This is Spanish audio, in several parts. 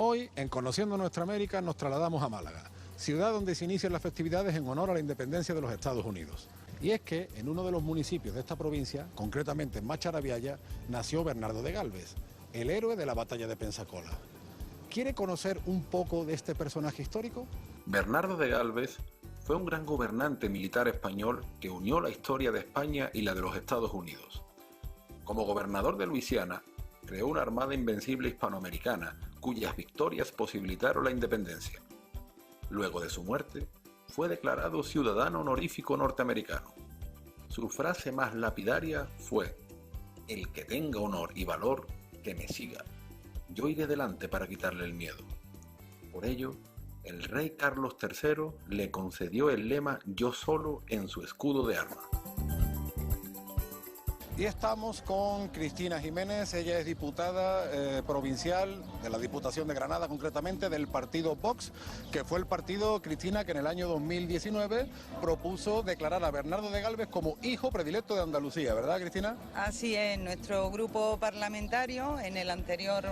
Hoy, en Conociendo Nuestra América, nos trasladamos a Málaga, ciudad donde se inician las festividades en honor a la independencia de los Estados Unidos. Y es que en uno de los municipios de esta provincia, concretamente en Macharabiaya, nació Bernardo de Gálvez, el héroe de la batalla de Pensacola. ¿Quiere conocer un poco de este personaje histórico? Bernardo de Gálvez fue un gran gobernante militar español que unió la historia de España y la de los Estados Unidos. Como gobernador de Luisiana, creó una armada invencible hispanoamericana, cuyas victorias posibilitaron la independencia. Luego de su muerte, fue declarado ciudadano honorífico norteamericano. Su frase más lapidaria fue: "El que tenga honor y valor, que me siga. Yo iré delante para quitarle el miedo". Por ello, el rey Carlos III le concedió el lema "Yo solo" en su escudo de armas. Y estamos con Cristina Jiménez, ella es diputada provincial de la Diputación de Granada, concretamente del partido Vox, que fue el partido, Cristina, que en el año 2019 propuso declarar a Bernardo de Gálvez como hijo predilecto de Andalucía, ¿verdad, Cristina? Así es, nuestro grupo parlamentario en el anterior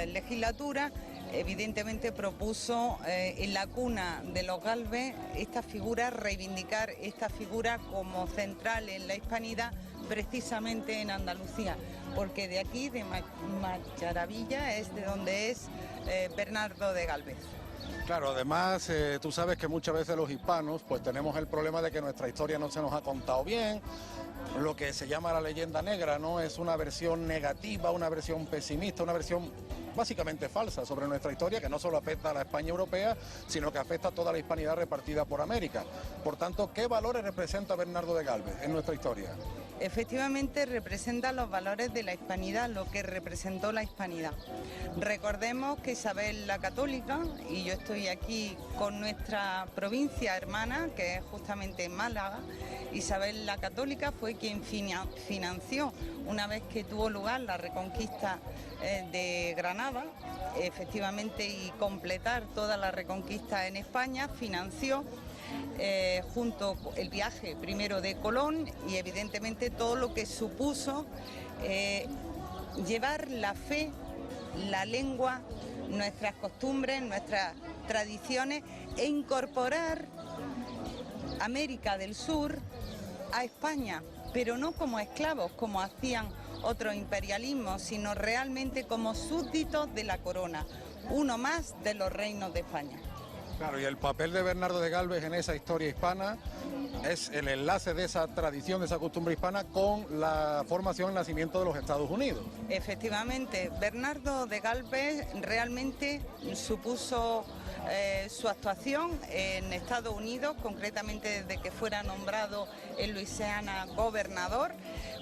legislatura evidentemente propuso en la cuna de los Gálvez esta figura, reivindicar esta figura como central en la hispanidad, precisamente en Andalucía, porque de aquí, de Macharabiaya, es de donde es Bernardo de Gálvez. Claro, además tú sabes que muchas veces los hispanos pues tenemos el problema de que nuestra historia no se nos ha contado bien, lo que se llama la leyenda negra, ¿no? Es una versión negativa, una versión pesimista, una versión básicamente falsa sobre nuestra historia, que no solo afecta a la España europea, sino que afecta a toda la hispanidad repartida por América. Por tanto, ¿qué valores representa Bernardo de Gálvez en nuestra historia? Efectivamente representa los valores de la hispanidad, lo que representó la hispanidad. Recordemos que Isabel la Católica, y yo estoy aquí con nuestra provincia hermana, que es justamente Málaga, Isabel la Católica fue quien financió, una vez que tuvo lugar la reconquista de Granada, efectivamente, y completar toda la reconquista en España, financió junto el viaje primero de Colón y evidentemente todo lo que supuso llevar la fe, la lengua, nuestras costumbres, nuestras tradiciones e incorporar América del Sur a España, pero no como esclavos como hacían otros imperialismos, sino realmente como súbditos de la corona, uno más de los reinos de España. Claro, y el papel de Bernardo de Gálvez en esa historia hispana es el enlace de esa tradición, de esa costumbre hispana con la formación y nacimiento de los Estados Unidos. Efectivamente, Bernardo de Gálvez realmente supuso su actuación en Estados Unidos, concretamente desde que fuera nombrado en Luisiana gobernador,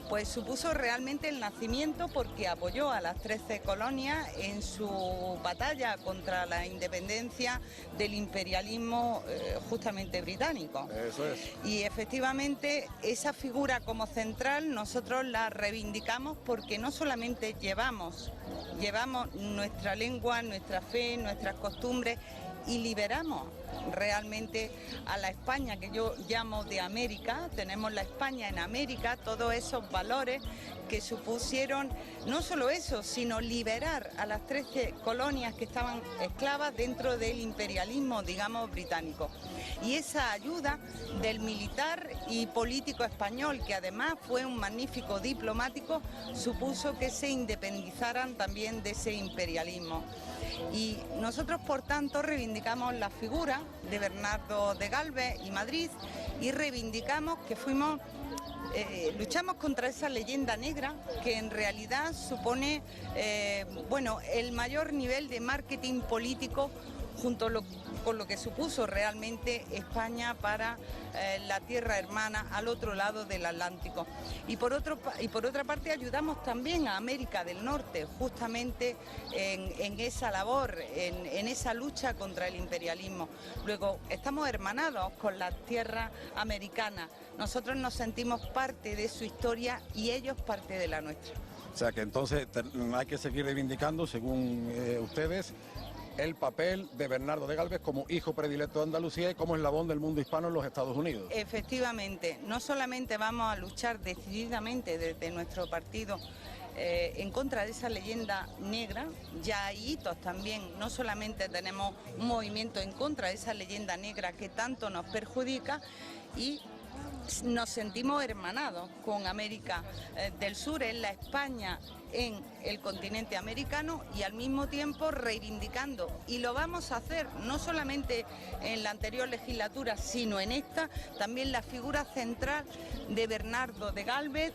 pues supuso realmente el nacimiento porque apoyó a las 13 colonias en su batalla contra la independencia del imperialismo justamente británico. Eso es. Y efectivamente esa figura como central nosotros la reivindicamos porque no solamente llevamos nuestra lengua, nuestra fe, nuestras costumbres y liberamos realmente a la España que yo llamo de América. Tenemos la España en América, todos esos valores que supusieron no solo eso, sino liberar a las 13 colonias que estaban esclavas dentro del imperialismo, digamos, británico. Y esa ayuda del militar y político español, que además fue un magnífico diplomático, supuso que se independizaran también de ese imperialismo. Y nosotros, por tanto, reivindicamos la figura de Bernardo de Gálvez y Madrid y reivindicamos que luchamos contra esa leyenda negra que en realidad supone el mayor nivel de marketing político con lo que supuso realmente España para la tierra hermana al otro lado del Atlántico. Y por otra parte ayudamos también a América del Norte, justamente en esa labor, en esa lucha contra el imperialismo. Luego, estamos hermanados con las tierras americanas. Nosotros nos sentimos parte de su historia y ellos parte de la nuestra. O sea que entonces hay que seguir reivindicando, según ustedes, el papel de Bernardo de Gálvez como hijo predilecto de Andalucía y como eslabón del mundo hispano en los Estados Unidos. Efectivamente, no solamente vamos a luchar decididamente desde nuestro partido en contra de esa leyenda negra. Ya hay hitos también, no solamente tenemos un movimiento en contra de esa leyenda negra que tanto nos perjudica, y nos sentimos hermanados con América del Sur, en la España, en el continente americano, y al mismo tiempo reivindicando, y lo vamos a hacer no solamente en la anterior legislatura sino en esta, también la figura central de Bernardo de Gálvez,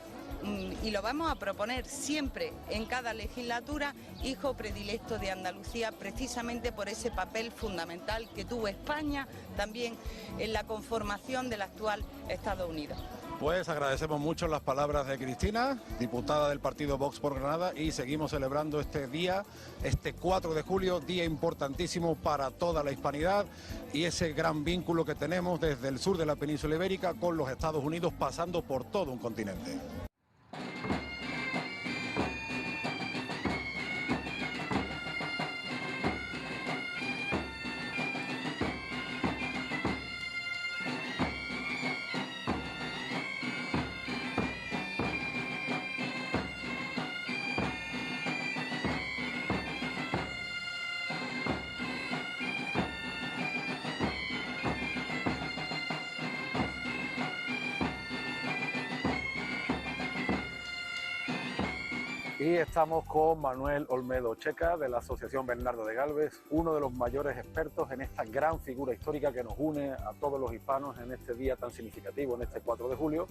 y lo vamos a proponer siempre en cada legislatura, hijo predilecto de Andalucía, precisamente por ese papel fundamental que tuvo España también en la conformación del actual Estados Unidos. Pues agradecemos mucho las palabras de Cristina, diputada del partido Vox por Granada, y seguimos celebrando este día, este 4 de julio, día importantísimo para toda la hispanidad y ese gran vínculo que tenemos desde el sur de la península ibérica con los Estados Unidos, pasando por todo un continente. Y estamos con Manuel Olmedo Checa, de la Asociación Bernardo de Gálvez, uno de los mayores expertos en esta gran figura histórica que nos une a todos los hispanos en este día tan significativo, en este 4 de julio.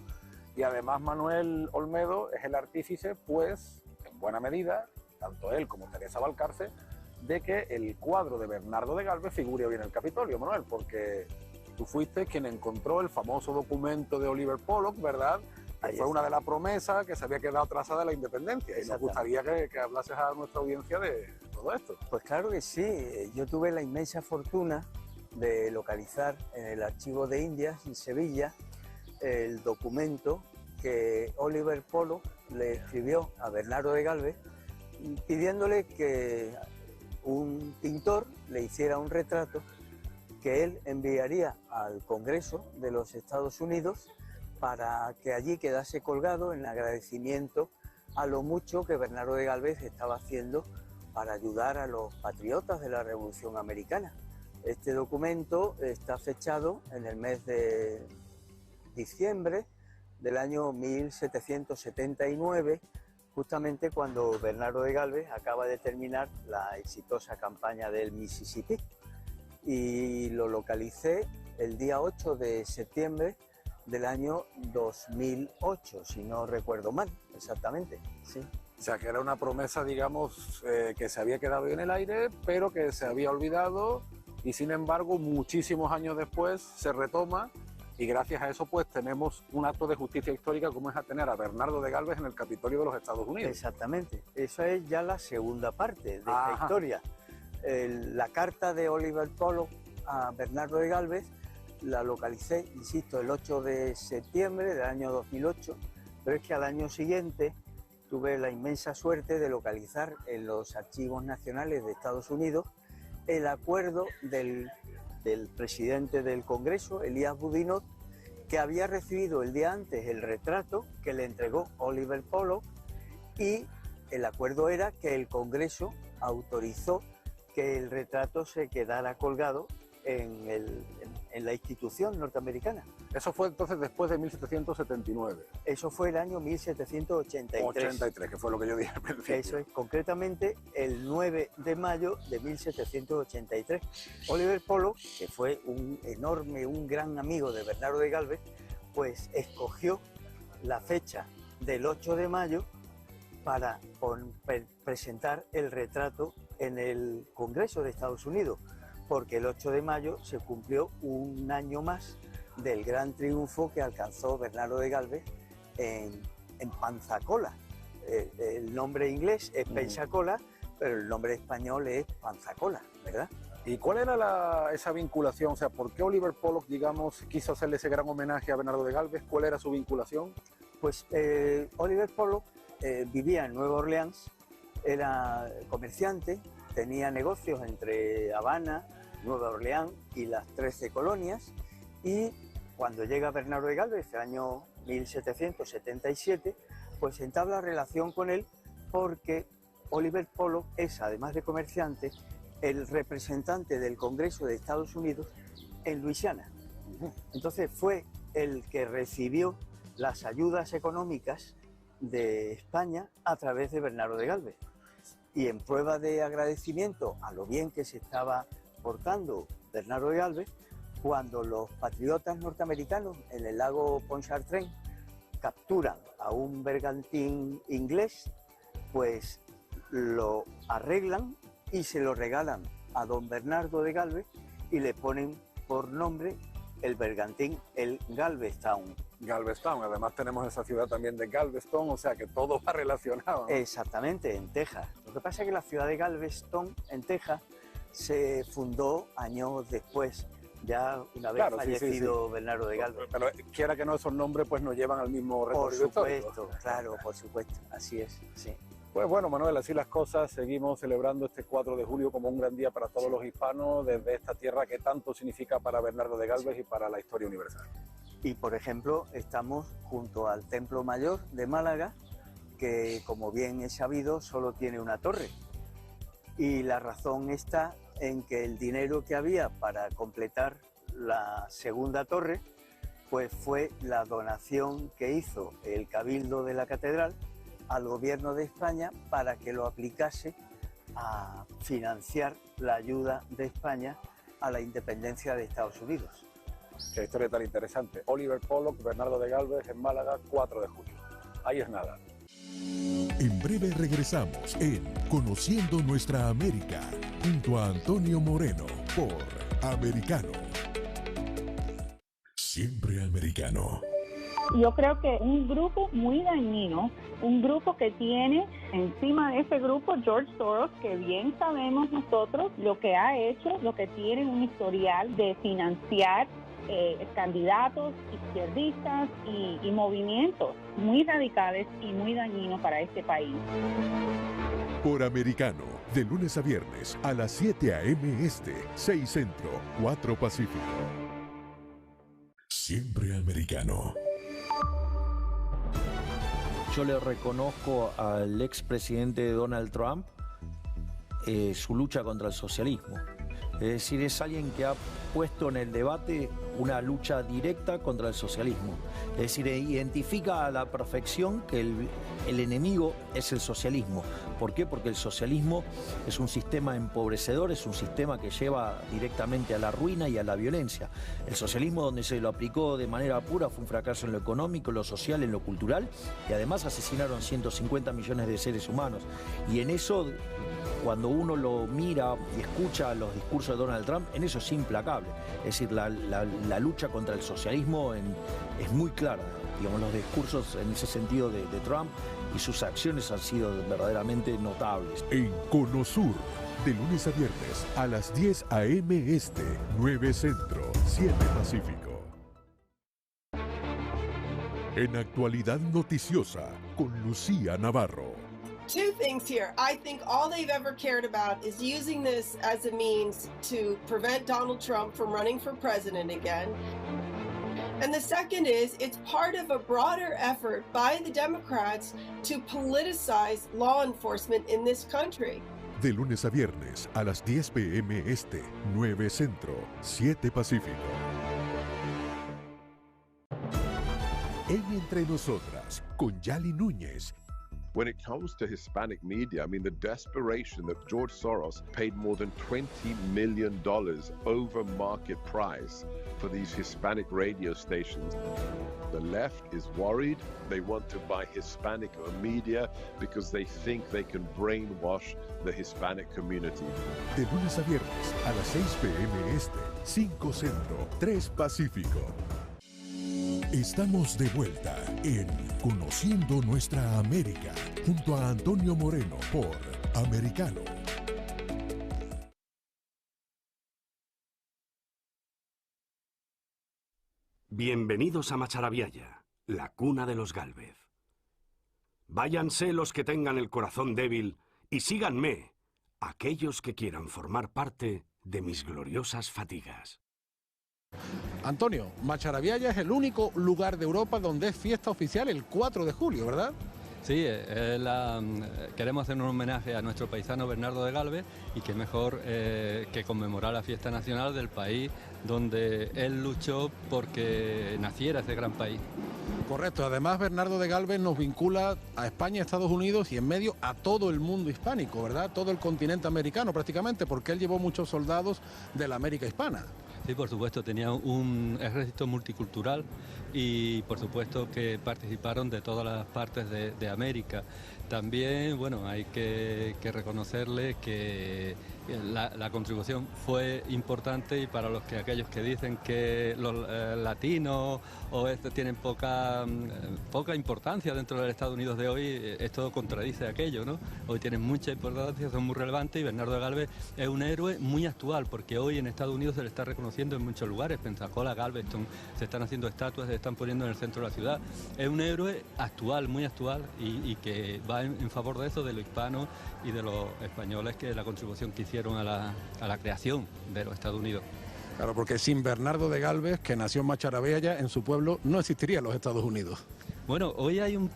Y además Manuel Olmedo es el artífice, pues, en buena medida, tanto él como Teresa Valcarce, de que el cuadro de Bernardo de Gálvez figure hoy en el Capitolio, Manuel, porque tú fuiste quien encontró el famoso documento de Oliver Pollock, ¿verdad?, que fue una de las promesas que se había quedado trazada de la independencia. Y nos gustaría que hablases a nuestra audiencia de todo esto. Pues claro que sí. Yo tuve la inmensa fortuna de localizar en el Archivo de Indias, en Sevilla, el documento que Oliver Pollock le escribió a Bernardo de Gálvez, pidiéndole que un pintor le hiciera un retrato que él enviaría al Congreso de los Estados Unidos para que allí quedase colgado en agradecimiento a lo mucho que Bernardo de Gálvez estaba haciendo para ayudar a los patriotas de la Revolución Americana. Este documento está fechado en el mes de diciembre del año 1779, justamente cuando Bernardo de Gálvez acaba de terminar la exitosa campaña del Mississippi. Y lo localicé el día 8 de septiembre del año 2008, si no recuerdo mal, exactamente, sí. O sea, que era una promesa, digamos, que se había quedado en el aire, pero que se había olvidado, y sin embargo, muchísimos años después se retoma, y gracias a eso, pues, tenemos un acto de justicia histórica como es a tener a Bernardo de Gálvez en el Capitolio de los Estados Unidos. Exactamente, esa es ya la segunda parte de esta historia. La carta de Oliver Pollock a Bernardo de Gálvez la localicé, insisto, el 8 de septiembre del año 2008, pero es que al año siguiente tuve la inmensa suerte de localizar en los archivos nacionales de Estados Unidos el acuerdo del presidente del Congreso, Elías Boudinot, que había recibido el día antes el retrato que le entregó Oliver Pollock, y el acuerdo era que el Congreso autorizó que el retrato se quedara colgado en la institución norteamericana. Eso fue entonces después de 1779. Eso fue el año 1783. 83, que fue lo que yo dije al principio. Eso es, concretamente el 9 de mayo de 1783. Oliver Pollock, que fue un gran amigo de Bernardo de Gálvez, pues escogió la fecha del 8 de mayo para presentar el retrato en el Congreso de Estados Unidos, porque el 8 de mayo se cumplió un año más del gran triunfo que alcanzó Bernardo de Gálvez en Pensacola. El nombre inglés es Pensacola, pero el nombre español es Pensacola, ¿verdad? ¿Y cuál era esa vinculación? O sea, ¿por qué Oliver Pollock, digamos, quiso hacerle ese gran homenaje a Bernardo de Gálvez? ¿Cuál era su vinculación? Pues Oliver Pollock vivía en Nueva Orleans, era comerciante, tenía negocios entre Habana, Nueva Orleans y las 13 colonias, y cuando llega Bernardo de Gálvez, el año 1777, pues entabla relación con él porque Oliver Pollock es, además de comerciante, el representante del Congreso de Estados Unidos en Luisiana. Entonces fue el que recibió las ayudas económicas de España a través de Bernardo de Galvez. Y en prueba de agradecimiento a lo bien que se estaba portando Bernardo de Galvez, cuando los patriotas norteamericanos en el lago Pontchartrain capturan a un bergantín inglés, pues lo arreglan y se lo regalan a don Bernardo de Galvez y le ponen por nombre el bergantín, el Galveston. Galveston, además tenemos esa ciudad también de Galveston, o sea que todo va relacionado, ¿no? Exactamente, en Texas. Lo que pasa es que la ciudad de Galveston, en Texas, se fundó años después, ya una vez fallecido Bernardo de Galvez. Pero quiera que no, esos nombres pues nos llevan al mismo recorrido histórico. Por supuesto, claro, por supuesto, así es, sí. Pues bueno, Manuel, así las cosas, seguimos celebrando este 4 de julio como un gran día para todos los hispanos desde esta tierra que tanto significa para Bernardo de Galvez y para la historia universal. Y por ejemplo, estamos junto al Templo Mayor de Málaga, que como bien es sabido, solo tiene una torre. Y la razón está en que el dinero que había para completar la segunda torre, pues fue la donación que hizo el Cabildo de la Catedral al Gobierno de España para que lo aplicase a financiar la ayuda de España a la independencia de Estados Unidos. Qué historia tan interesante. Oliver Pollock, Bernardo de Galvez en Málaga, 4 de julio. Ahí es nada. En breve regresamos en Conociendo Nuestra América, junto a Antonio Moreno, por Americano. Siempre americano. Yo creo que un grupo muy dañino, un grupo que tiene encima de ese grupo George Soros, que bien sabemos nosotros lo que ha hecho, lo que tiene un historial de financiar candidatos izquierdistas y movimientos muy radicales y muy dañinos para este país. Por Americano, de lunes a viernes a las 7 a.m. Este, 6 Centro, 4 Pacífico. Siempre americano. Yo le reconozco al expresidente Donald Trump su lucha contra el socialismo. Es decir, es alguien que ha puesto en el debate una lucha directa contra el socialismo. Es decir, identifica a la perfección que el enemigo es el socialismo. ¿Por qué? Porque el socialismo es un sistema empobrecedor, es un sistema que lleva directamente a la ruina y a la violencia. El socialismo, donde se lo aplicó de manera pura, fue un fracaso en lo económico, en lo social, en lo cultural, y además asesinaron 150 millones de seres humanos. Y en eso, cuando uno lo mira y escucha los discursos de Donald Trump, en eso es implacable. Es decir, la lucha contra el socialismo es muy clara. Digamos, los discursos en ese sentido de Trump y sus acciones han sido verdaderamente notables. En Conosur, de lunes a viernes a las 10 a.m. Este, 9 Centro, 7 Pacífico. En Actualidad Noticiosa, con Lucía Navarro. Two things here. I think all they've ever cared about is using this as a means to prevent Donald Trump from running for president again. And the second is it's part of a broader effort by the Democrats to politicize law enforcement in this country. De lunes a viernes a las 10 p.m. Este, 9 Centro, 7 Pacífico. En Entre Nosotras, con Yali Núñez. When it comes to Hispanic media, I mean, the desperation that George Soros paid more than $20 million over market price for these Hispanic radio stations. The left is worried. They want to buy Hispanic media because they think they can brainwash the Hispanic community. De lunes a viernes a las 6 p.m. Este, 5 Centro, 3 Pacífico. Estamos de vuelta en Conociendo Nuestra América, junto a Antonio Moreno por Americano. Bienvenidos a Macharabiaya, la cuna de los Gálvez. Váyanse los que tengan el corazón débil y síganme, aquellos que quieran formar parte de mis gloriosas fatigas. Antonio, Macharabiaya es el único lugar de Europa donde es fiesta oficial el 4 de julio, ¿verdad? Sí, queremos hacer un homenaje a nuestro paisano Bernardo de Galvez y qué mejor que conmemorar la fiesta nacional del país donde él luchó porque naciera ese gran país. Correcto, además Bernardo de Galvez nos vincula a España, Estados Unidos y en medio a todo el mundo hispánico, ¿verdad? Todo el continente americano prácticamente, porque él llevó muchos soldados de la América hispana. Sí, por supuesto, tenía un ejército multicultural y por supuesto que participaron de todas las partes de América. También, bueno, hay que reconocerle que la contribución fue importante y para aquellos que dicen que los latinos o tienen poca importancia dentro del Estados Unidos de hoy, esto contradice aquello, ¿no? Hoy tienen mucha importancia, son muy relevantes y Bernardo de Galvez es un héroe muy actual porque hoy en Estados Unidos se le está reconociendo en muchos lugares, Pensacola, Galveston, se están haciendo estatuas, se están poniendo en el centro de la ciudad. Es un héroe actual, muy actual y que va en favor de eso, de los hispanos y de los españoles, que la contribución que hicieron a la creación de los Estados Unidos. Claro, porque sin Bernardo de Galvez, que nació en Macharabella, en su pueblo, no existirían los Estados Unidos. Bueno, hoy hay un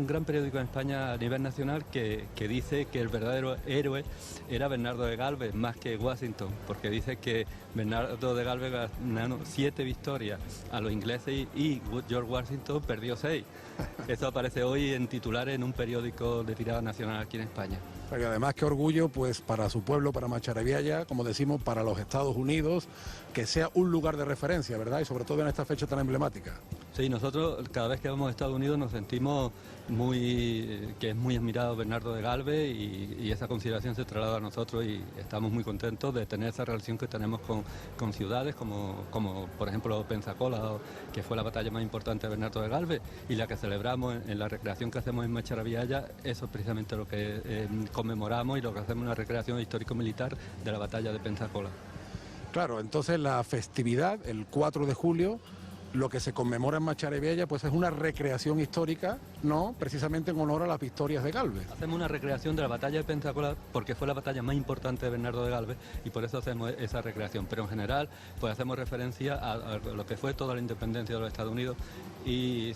gran periódico en España a nivel nacional que dice que el verdadero héroe era Bernardo de Galvez más que Washington, porque dice que Bernardo de Galvez ganó 7 victorias a los ingleses y George Washington perdió 6. Eso aparece hoy en titulares en un periódico de tirada nacional aquí en España. Pero además qué orgullo pues para su pueblo, para Macharabella, como decimos, para los Estados Unidos, que sea un lugar de referencia, ¿verdad? Y sobre todo en esta fecha tan emblemática. Sí, nosotros cada vez que vamos a Estados Unidos nos sentimos que es muy admirado Bernardo de Galvez y esa consideración se traslada a nosotros y estamos muy contentos de tener esa relación que tenemos con ciudades como por ejemplo Pensacola, que fue la batalla más importante de Bernardo de Galvez y la que celebramos en la recreación que hacemos en Macharabella. Eso es precisamente lo que conmemoramos y lo que hacemos una recreación histórico-militar de la batalla de Pensacola. Claro, entonces la festividad, el 4 de julio, lo que se conmemora en Macharabella pues es una recreación histórica, ¿no? Precisamente en honor a las victorias de Galvez. Hacemos una recreación de la batalla de Pensacola porque fue la batalla más importante de Bernardo de Galvez y por eso hacemos esa recreación. Pero en general pues hacemos referencia a lo que fue toda la independencia de los Estados Unidos y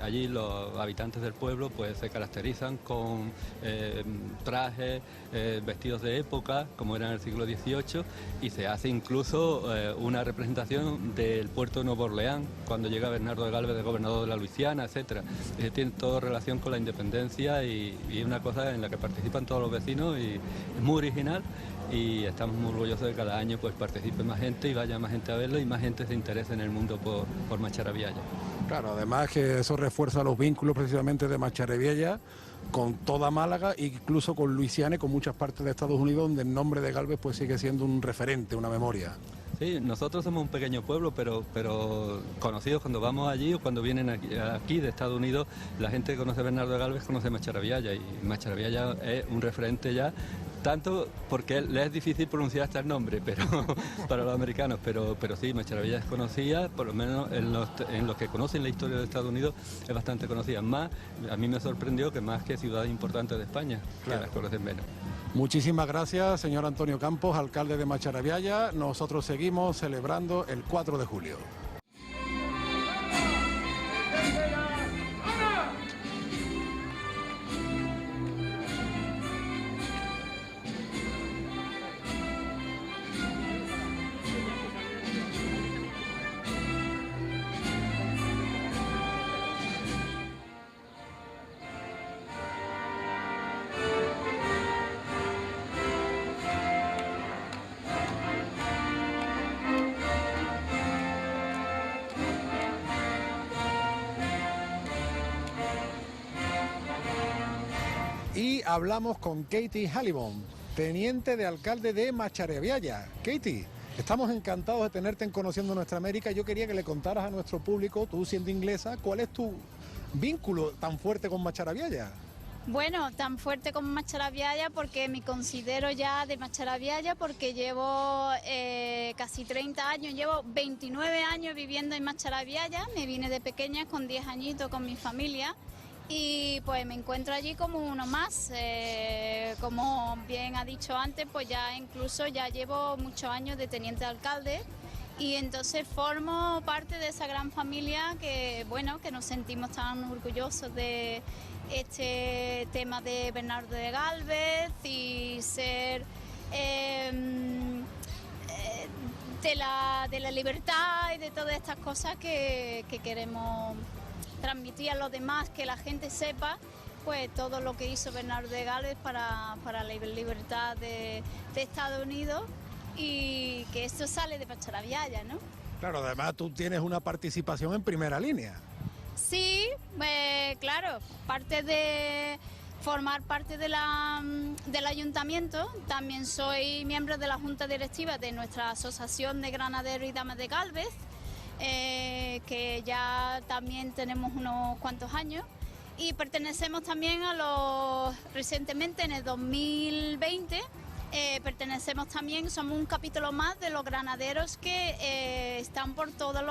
allí los habitantes del pueblo pues se caracterizan con trajes, vestidos de época como era en el siglo XVIII y se hace incluso una representación del puerto de Nueva Orleans cuando llega Bernardo de Galvez de gobernador de la Luisiana, etcétera. Tiene todo relación con la independencia y una cosa en la que participan todos los vecinos y es muy original y estamos muy orgullosos de que cada año pues participe más gente y vaya más gente a verlo y más gente se interese en el mundo por Macharabella. Claro, además que eso refuerza los vínculos precisamente de Macharabella con toda Málaga, incluso con Luisiana y con muchas partes de Estados Unidos donde el nombre de Galvez pues sigue siendo un referente, una memoria. Sí, nosotros somos un pequeño pueblo, pero conocidos cuando vamos allí o cuando vienen aquí de Estados Unidos, la gente que conoce a Bernardo de Galvez conoce a Macharabella y Macharabella es un referente ya, tanto porque le es difícil pronunciar hasta el nombre pero para los americanos, pero sí, Macharabella es conocida, por lo menos en los que conocen la historia de Estados Unidos es bastante conocida. Más, a mí me sorprendió que más que ciudades importantes de España, claro, que las conocen menos. Muchísimas gracias, señor Antonio Campos, alcalde de Macharabella. Nosotros seguimos celebrando el 4 de julio. Y hablamos con Katie Halliburton, teniente de alcalde de Macharabella. Katie, estamos encantados de tenerte en Conociendo Nuestra América. Yo quería que le contaras a nuestro público, tú siendo inglesa, ¿cuál es tu vínculo tan fuerte con Macharabella? Bueno, tan fuerte como Macharabella porque me considero ya de Macharabella porque llevo casi 30 años, llevo 29 años viviendo en Macharabella. Me vine de pequeña con 10 añitos con mi familia. Y pues me encuentro allí como uno más, como bien ha dicho antes, pues ya incluso ya llevo muchos años de teniente alcalde Y entonces formo parte de esa gran familia que, bueno, que nos sentimos tan orgullosos de este tema de Bernardo de Gálvez y ser de la libertad y de todas estas cosas que queremos transmitir a los demás, que la gente sepa pues todo lo que hizo Bernardo de Gálvez para la libertad de Estados Unidos, y que esto sale de Macharabiaya, ¿no? Claro, además tú tienes una participación en primera línea. Sí, claro, formar parte del ayuntamiento. También soy miembro de la junta directiva de nuestra asociación de granaderos y damas de Gálvez, que ya también tenemos unos cuantos años, y pertenecemos también recientemente en el 2020, pertenecemos también, somos un capítulo más de los granaderos que están por todos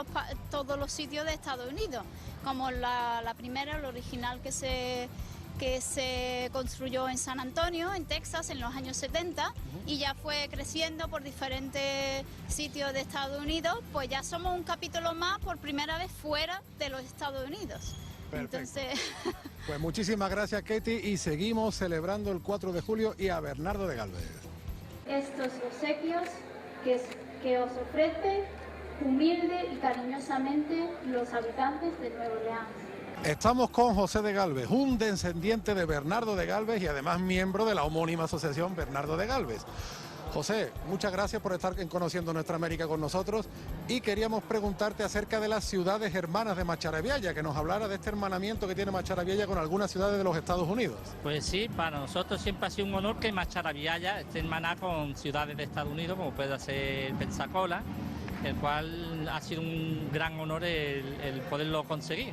los sitios de Estados Unidos, como la primera, el original que se construyó en San Antonio, en Texas, en los años 70, y ya fue creciendo por diferentes sitios de Estados Unidos. Pues ya somos un capítulo más por primera vez fuera de los Estados Unidos. Perfecto. Entonces... Pues muchísimas gracias, Katie, y seguimos celebrando el 4 de julio y a Bernardo de Gálvez. Estos obsequios que os ofrece humilde y cariñosamente los habitantes de Nueva Orleans. Estamos con José de Gálvez, un descendiente de Bernardo de Gálvez y además miembro de la homónima asociación Bernardo de Gálvez. José, muchas gracias por estar en Conociendo Nuestra América con nosotros, y queríamos preguntarte acerca de las ciudades hermanas de Macharabiaya, que nos hablara de este hermanamiento que tiene Macharabiaya con algunas ciudades de los Estados Unidos. Pues sí, para nosotros siempre ha sido un honor que Macharabiaya esté hermanada con ciudades de Estados Unidos, como puede ser Pensacola, el cual ha sido un gran honor el poderlo conseguir.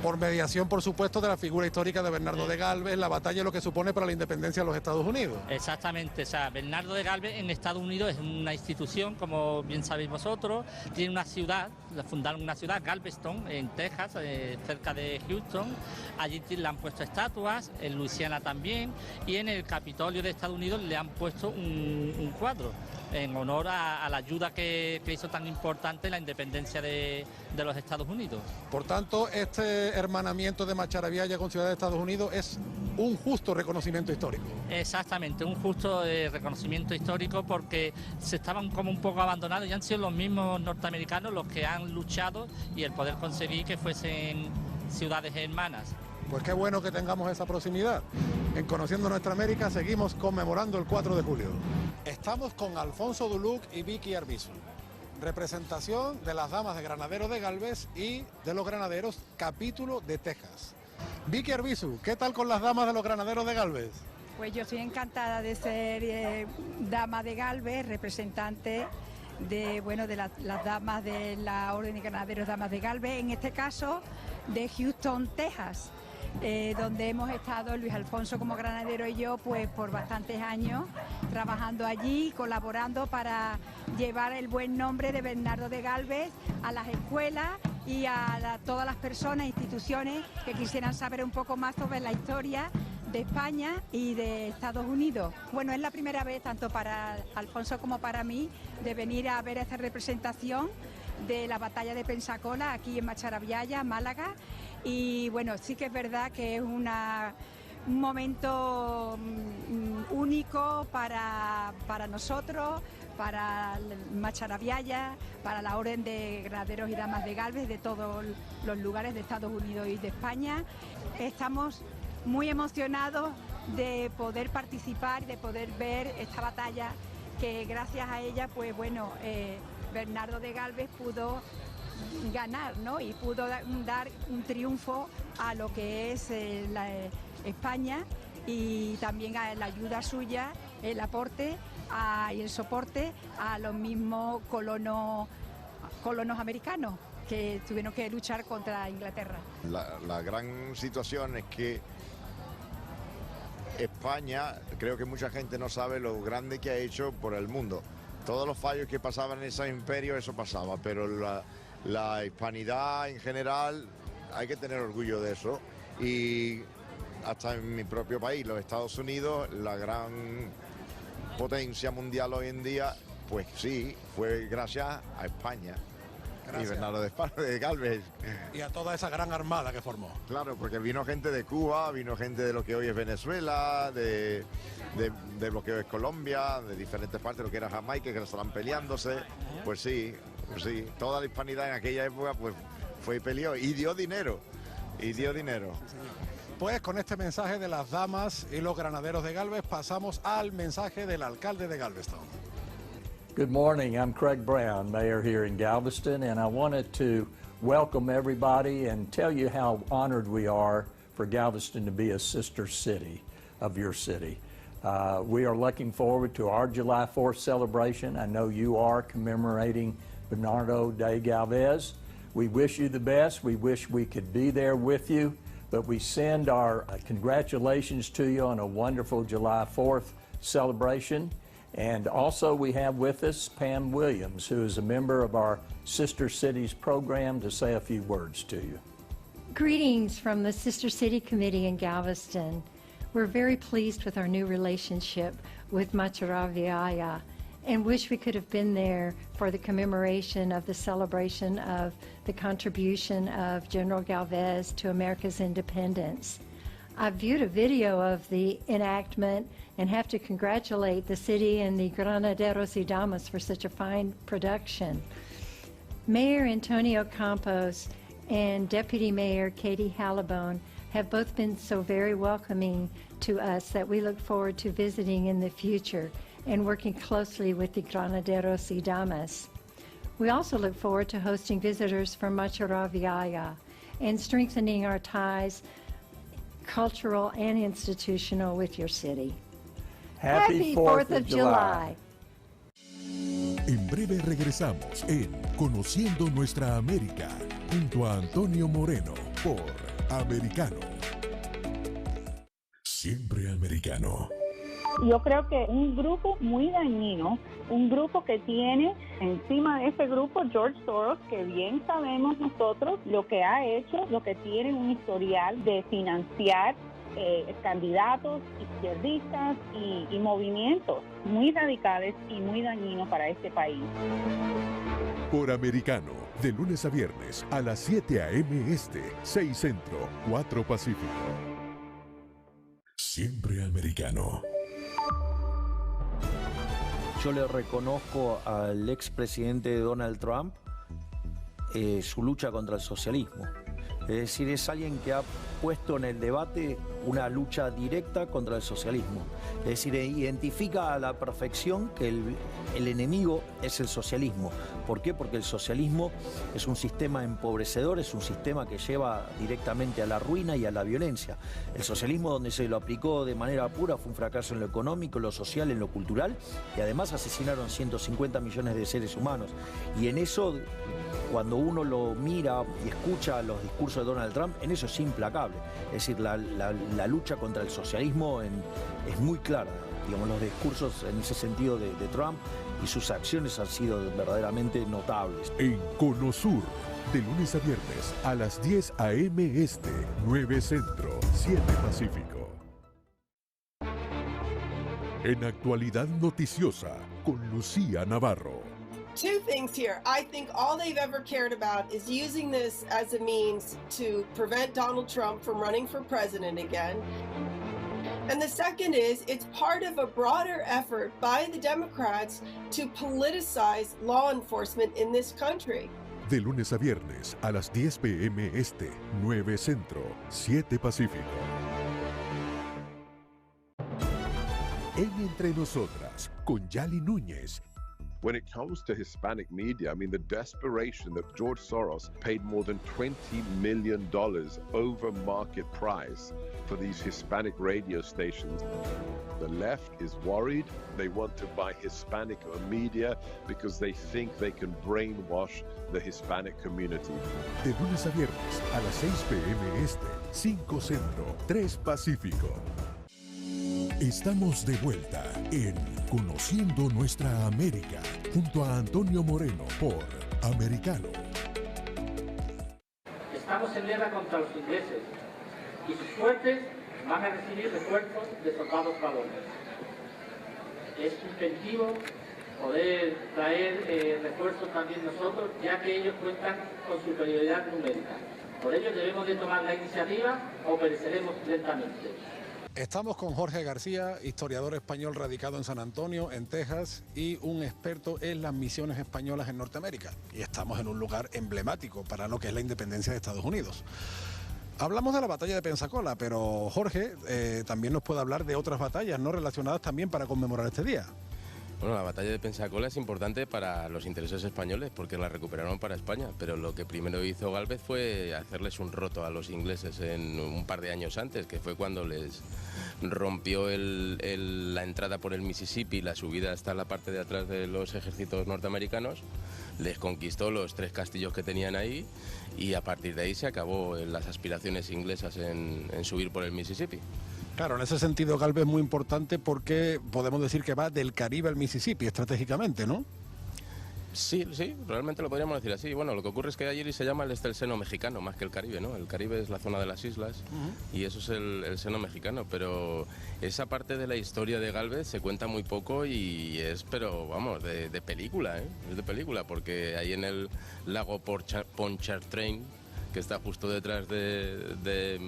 Por mediación, por supuesto, de la figura histórica de Bernardo de Gálvez, la batalla, lo que supone para la independencia de los Estados Unidos. Exactamente, o sea, Bernardo de Gálvez en Estados Unidos es una institución, como bien sabéis vosotros, tiene una ciudad, fundaron una ciudad, Galveston, en Texas, cerca de Houston. Allí le han puesto estatuas, en Luisiana también, y en el Capitolio de Estados Unidos le han puesto un cuadro en honor a la ayuda que hizo tan importante en la independencia de los Estados Unidos. Por tanto, este hermanamiento de Macharabiaya con ciudades de Estados Unidos es un justo reconocimiento histórico. Exactamente, un justo reconocimiento histórico, porque se estaban como un poco abandonados y han sido los mismos norteamericanos los que han luchado y el poder conseguir que fuesen ciudades hermanas. Pues qué bueno que tengamos esa proximidad. En Conociendo Nuestra América seguimos conmemorando el 4 de julio. Estamos con Alfonso Duluc y Vicky Arbizu, representación de las damas de Granaderos de Gálvez y de los granaderos capítulo de Texas. Vicky Arbizu, ¿qué tal con las damas de los Granaderos de Gálvez? Pues yo estoy encantada de ser dama de Gálvez, representante de las damas de la Orden de Granaderos Damas de Gálvez, en este caso de Houston, Texas, donde hemos estado Luis Alfonso como granadero y yo pues por bastantes años trabajando allí, colaborando para llevar el buen nombre de Bernardo de Gálvez a las escuelas y a todas las personas e instituciones que quisieran saber un poco más sobre la historia de España y de Estados Unidos. Bueno, es la primera vez, tanto para Alfonso como para mí, de venir a ver esta representación de la batalla de Pensacola aquí en Macharabiaya, Málaga. Y bueno, sí que es verdad que es un momento único para nosotros, para Macharabiaya, para la Orden de Granaderos y Damas de Gálvez de todos los lugares de Estados Unidos y de España. Estamos muy emocionados de poder participar, de poder ver esta batalla que gracias a ella, pues bueno, Bernardo de Gálvez pudo ganar, ¿no? Y pudo dar un triunfo a lo que es España, y también a la ayuda suya, el aporte y el soporte a los mismos colonos americanos que tuvieron que luchar contra Inglaterra. La gran situación es que España, creo que mucha gente no sabe lo grande que ha hecho por el mundo. Todos los fallos que pasaban en ese imperio, eso pasaba, pero la hispanidad en general, hay que tener orgullo de eso. Y hasta en mi propio país, los Estados Unidos, la gran potencia mundial hoy en día, Pues sí, fue gracias a España. Y Bernardo de Galvez. Y a toda esa gran armada que formó. Claro, porque vino gente de Cuba, vino gente de lo que hoy es Venezuela, de lo que es Colombia, de diferentes partes, lo que era Jamaica, que estaban peleándose. Pues sí, toda la hispanidad en aquella época pues fue y peleó y dio dinero. Pues con este mensaje de las damas y los granaderos de Galvez pasamos al mensaje del alcalde de Galveston. Good morning, I'm Craig Brown, mayor here in Galveston, and I wanted to welcome everybody and tell you how honored we are for Galveston to be a sister city of your city. We are looking forward to our July 4th celebration. I know you are commemorating Bernardo de Galvez. We wish you the best. We wish we could be there with you, but we send our congratulations to you on a wonderful July 4th celebration. And also we have with us Pam Williams, who is a member of our Sister Cities program, to say a few words to you. Greetings from the Sister City Committee in Galveston. We're very pleased with our new relationship with Macharaviaya and wish we could have been there for the commemoration of the celebration of the contribution of General Galvez to America's independence. I viewed a video of the enactment and have to congratulate the city and the Granaderos y Damas for such a fine production. Mayor Antonio Campos and Deputy Mayor Katie Hallibone have both been so very welcoming to us that we look forward to visiting in the future and working closely with the Granaderos y Damas. We also look forward to hosting visitors from Macharaviaya and strengthening our ties, cultural and institutional, with your city. Happy 4th of July. En breve regresamos en Conociendo Nuestra América, junto a Antonio Moreno, por Americano. Siempre americano. Yo creo que un grupo muy dañino, un grupo que tiene encima de ese grupo George Soros, que bien sabemos nosotros lo que ha hecho, lo que tiene un historial de financiar candidatos izquierdistas y movimientos muy radicales y muy dañinos para este país. Por Americano, de lunes a viernes a las 7 a.m. Este, 6 Centro, 4 Pacífico. Siempre americano. Yo le reconozco al expresidente Donald Trump su lucha contra el socialismo. Es decir, es alguien que ha puesto en el debate una lucha directa contra el socialismo. Es decir, identifica a la perfección que el enemigo es el socialismo. ¿Por qué? Porque el socialismo es un sistema empobrecedor, es un sistema que lleva directamente a la ruina y a la violencia. El socialismo, donde se lo aplicó de manera pura, fue un fracaso en lo económico, en lo social, en lo cultural, y además asesinaron 150 millones de seres humanos. Y en eso, cuando uno lo mira y escucha los discursos de Donald Trump, en eso es implacable. Es decir, la lucha contra el socialismo es muy clara. Digamos, los discursos en ese sentido de Trump y sus acciones han sido verdaderamente notables. En Conosur, de lunes a viernes a las 10 a.m. Este, 9 Centro, 7 Pacífico. En Actualidad Noticiosa, con Lucía Navarro. Two things here. I think all they've ever cared about is using this as a means to prevent Donald Trump from running for president again. And the second is, it's part of a broader effort by the Democrats to politicize law enforcement in this country. De lunes a viernes a las 10 p.m. Este, 9 Centro, 7 Pacífico. En Entre Nosotras, con Yali Núñez. When it comes to Hispanic media, I mean, the desperation that George Soros paid more than $20 million over market price for these Hispanic radio stations. The left is worried. They want to buy Hispanic media because they think they can brainwash the Hispanic community. De lunes a viernes a las 6 p.m. Este, 5 Centro, 3 Pacífico. Estamos de vuelta en Conociendo Nuestra América, junto a Antonio Moreno, por Americano. Estamos en guerra contra los ingleses y sus fuertes van a recibir refuerzos de soldados varones. Es impeditivo poder traer refuerzos también nosotros, ya que ellos cuentan con superioridad numérica. Por ello debemos de tomar la iniciativa o pereceremos lentamente. Estamos con Jorge García, historiador español radicado en San Antonio, en Texas, y un experto en las misiones españolas en Norteamérica. Y estamos en un lugar emblemático para lo que es la independencia de Estados Unidos. Hablamos de la batalla de Pensacola, pero Jorge también nos puede hablar de otras batallas no relacionadas también para conmemorar este día. Bueno, la batalla de Pensacola es importante para los intereses españoles porque la recuperaron para España, pero lo que primero hizo Gálvez fue hacerles un roto a los ingleses en un par de años antes, que fue cuando les rompió la entrada por el Mississippi, la subida hasta la parte de atrás de los ejércitos norteamericanos, les conquistó los 3 castillos que tenían ahí y a partir de ahí se acabó las aspiraciones inglesas en subir por el Mississippi. Claro, en ese sentido Gálvez es muy importante porque podemos decir que va del Caribe al Mississippi estratégicamente, ¿no? Sí, realmente lo podríamos decir así. Bueno, lo que ocurre es que allí se llama el seno mexicano más que el Caribe, ¿no? El Caribe es la zona de las islas y eso es el seno mexicano, pero esa parte de la historia de Gálvez se cuenta muy poco y es, pero vamos, de película, ¿eh? Es de película, porque ahí en el lago Pontchartrain, que está justo detrás de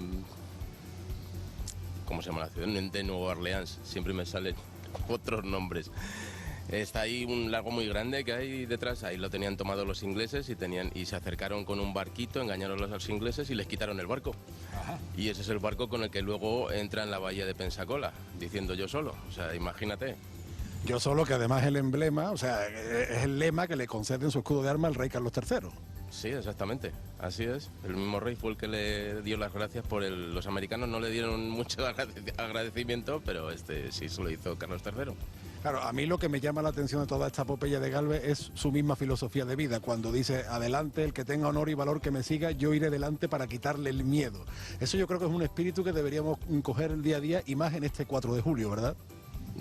¿cómo se llama la ciudad? De Nueva Orleans, siempre me salen otros nombres. Está ahí un lago muy grande que hay detrás, ahí lo tenían tomado los ingleses y se acercaron con un barquito, engañaron a los ingleses y les quitaron el barco. Ajá. Y ese es el barco con el que luego entra en la bahía de Pensacola, diciendo yo solo, o sea, imagínate. Yo solo, que además el emblema, o sea, es el lema que le concede en su escudo de armas al rey Carlos III. Sí, exactamente, así es. El mismo rey fue el que le dio las gracias por los americanos no le dieron mucho agradecimiento, pero sí se lo hizo Carlos III. Claro, a mí lo que me llama la atención de toda esta epopeya de Gálvez es su misma filosofía de vida, cuando dice, adelante, el que tenga honor y valor que me siga, yo iré delante para quitarle el miedo. Eso yo creo que es un espíritu que deberíamos coger el día a día y más en este 4 de julio, ¿verdad?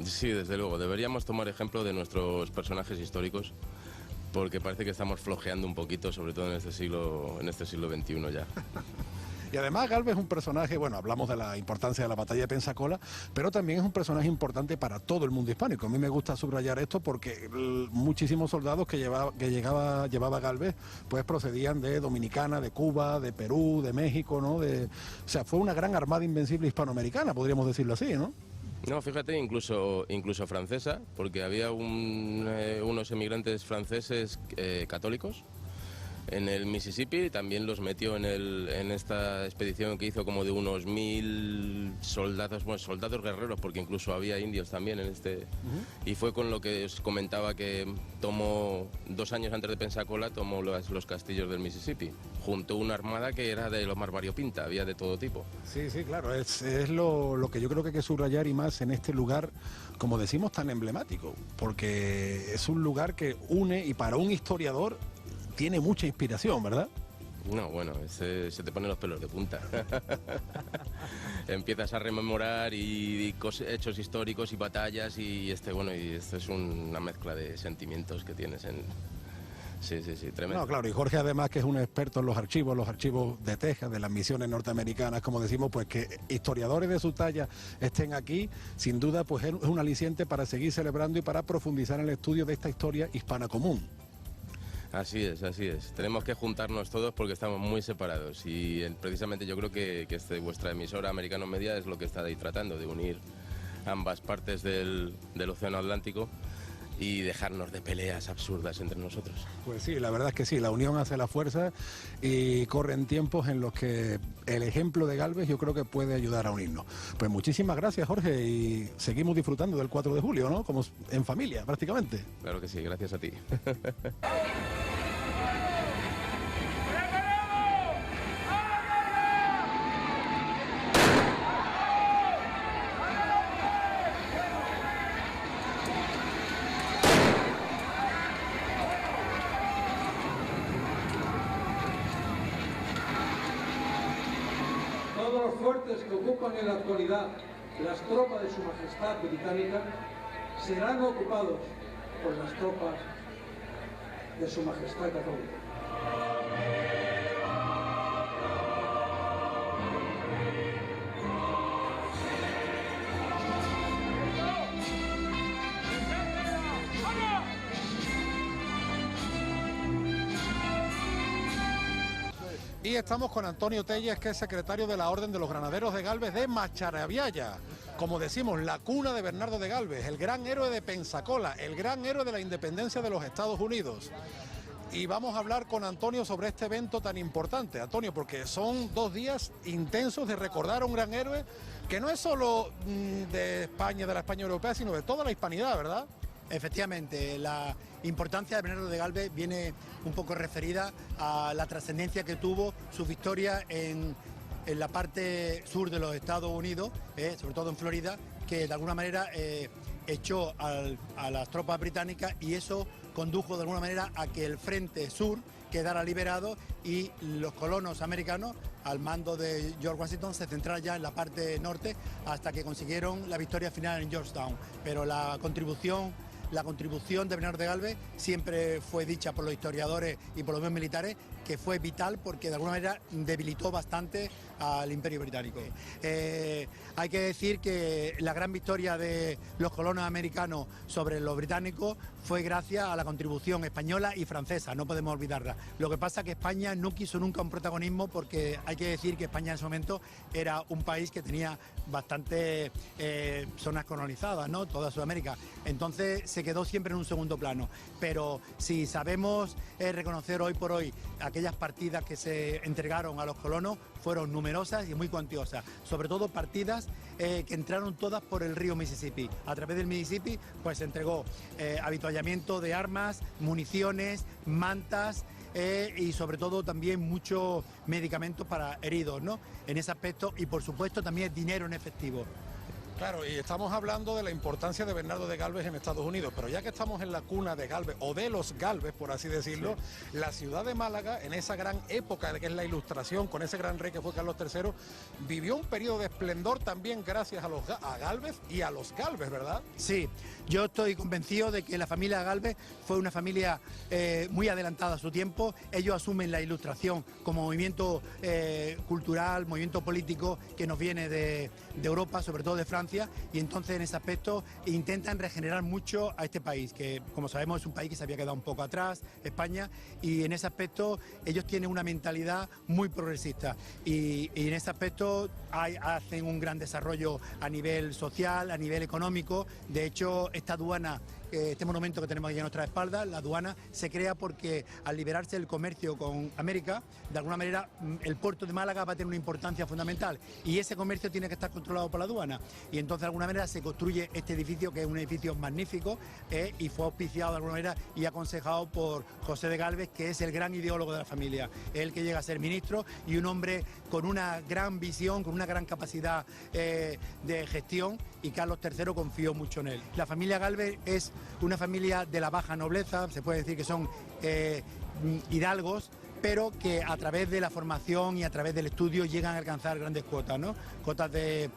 Sí, desde luego, deberíamos tomar ejemplo de nuestros personajes históricos, porque parece que estamos flojeando un poquito, sobre todo en este siglo XXI ya. Y además Gálvez es un personaje, bueno, hablamos de la importancia de la batalla de Pensacola, pero también es un personaje importante para todo el mundo hispánico. A mí me gusta subrayar esto porque muchísimos soldados que llevaba Gálvez, pues procedían de Dominicana, de Cuba, de Perú, de México, ¿no? O sea, fue una gran armada invencible hispanoamericana, podríamos decirlo así, ¿no? No, fíjate, incluso francesa, porque había unos emigrantes franceses católicos en el Mississippi, también los metió en esta expedición que hizo como de unos 1000 soldados, bueno, soldados guerreros, porque incluso había indios también en y fue con lo que os comentaba que tomó 2 años antes de Pensacola, tomó los castillos del Mississippi, junto a una armada que era de lo más variopinta, había de todo tipo. Sí, claro, es lo que yo creo que hay que subrayar y más en este lugar, como decimos, tan emblemático, porque es un lugar que une y para un historiador tiene mucha inspiración, ¿verdad? No, bueno, se te ponen los pelos de punta. Empiezas a rememorar y hechos históricos y batallas y esto es una mezcla de sentimientos que tienes en... Sí, tremendo. No, claro, y Jorge además que es un experto en los archivos de Texas, de las misiones norteamericanas, como decimos, pues que historiadores de su talla estén aquí, sin duda pues es un aliciente para seguir celebrando y para profundizar en el estudio de esta historia hispana común. Así es. Tenemos que juntarnos todos porque estamos muy separados y precisamente yo creo que vuestra emisora Americano Media es lo que está ahí tratando, de unir ambas partes del Océano Atlántico y dejarnos de peleas absurdas entre nosotros. Pues sí, la verdad es que sí, la unión hace la fuerza y corren tiempos en los que el ejemplo de Gálvez yo creo que puede ayudar a unirnos. Pues muchísimas gracias, Jorge, y seguimos disfrutando del 4 de julio, ¿no? Como en familia, prácticamente. Claro que sí, gracias a ti. Todos los fuertes que ocupan en la actualidad las tropas de Su Majestad Británica serán ocupados por las tropas de Su Majestad Católica. Y estamos con Antonio Telles, que es secretario de la Orden de los Granaderos de Galvez de Macharabiaya. Como decimos, la cuna de Bernardo de Galvez, el gran héroe de Pensacola, el gran héroe de la independencia de los Estados Unidos. Y vamos a hablar con Antonio sobre este evento tan importante, Antonio, porque son 2 días intensos de recordar a un gran héroe que no es solo de España, de la España europea, sino de toda la hispanidad, ¿verdad? Efectivamente, la importancia de Bernardo de Galvez viene un poco referida a la trascendencia que tuvo su victoria en la parte sur de los Estados Unidos, sobre todo en Florida, que de alguna manera echó a las tropas británicas, y eso condujo de alguna manera a que el frente sur quedara liberado y los colonos americanos, al mando de George Washington, se centraran ya en la parte norte hasta que consiguieron la victoria final en Georgetown. Pero la contribución de Bernardo de Galvez siempre fue dicha por los historiadores y por los medios militares que fue vital, porque de alguna manera debilitó bastante al Imperio Británico. Hay que decir que la gran victoria de los colonos americanos sobre los británicos fue gracias a la contribución española y francesa, no podemos olvidarla. Lo que pasa es que España no quiso nunca un protagonismo, porque hay que decir que España en ese momento era un país que tenía bastantes zonas colonizadas, ¿no? Toda Sudamérica. Entonces se quedó siempre en un segundo plano. Pero si sabemos reconocer hoy por hoy aquellas partidas que se entregaron a los colonos, fueron numerosas y muy cuantiosas, sobre todo partidas que entraron todas por el río Mississippi. A través del Mississippi pues se entregó avituallamiento de armas, municiones, mantas y sobre todo también muchos medicamentos para heridos, ¿no? En ese aspecto, y por supuesto también dinero en efectivo. Claro, y estamos hablando de la importancia de Bernardo de Galvez en Estados Unidos, pero ya que estamos en la cuna de Galvez, o de los Galvez, por así decirlo, sí, la ciudad de Málaga, en esa gran época de que es la Ilustración, con ese gran rey que fue Carlos III, vivió un periodo de esplendor también gracias a Galvez y a los Galvez, ¿verdad? Sí, yo estoy convencido de que la familia Galvez fue una familia muy adelantada a su tiempo. Ellos asumen la Ilustración como movimiento cultural, movimiento político que nos viene de Europa, sobre todo de Francia, y entonces en ese aspecto intentan regenerar mucho a este país, que como sabemos es un país que se había quedado un poco atrás, España, y en ese aspecto ellos tienen una mentalidad muy progresista, y en ese aspecto hacen un gran desarrollo a nivel social, a nivel económico. De hecho, esta aduana, este monumento que tenemos aquí a nuestra espalda, la aduana se crea porque al liberarse el comercio con América, de alguna manera el puerto de Málaga va a tener una importancia fundamental, y ese comercio tiene que estar controlado por la aduana, y entonces de alguna manera se construye este edificio, que es un edificio magnífico, y fue auspiciado de alguna manera y aconsejado por José de Galvez, que es el gran ideólogo de la familia, el que llega a ser ministro y un hombre con una gran visión, con una gran capacidad de gestión, y Carlos III confió mucho en él. La familia Galvez es una familia de la baja nobleza, se puede decir que son hidalgos, pero que a través de la formación y a través del estudio llegan a alcanzar grandes cuotas, ¿no? Cuotas de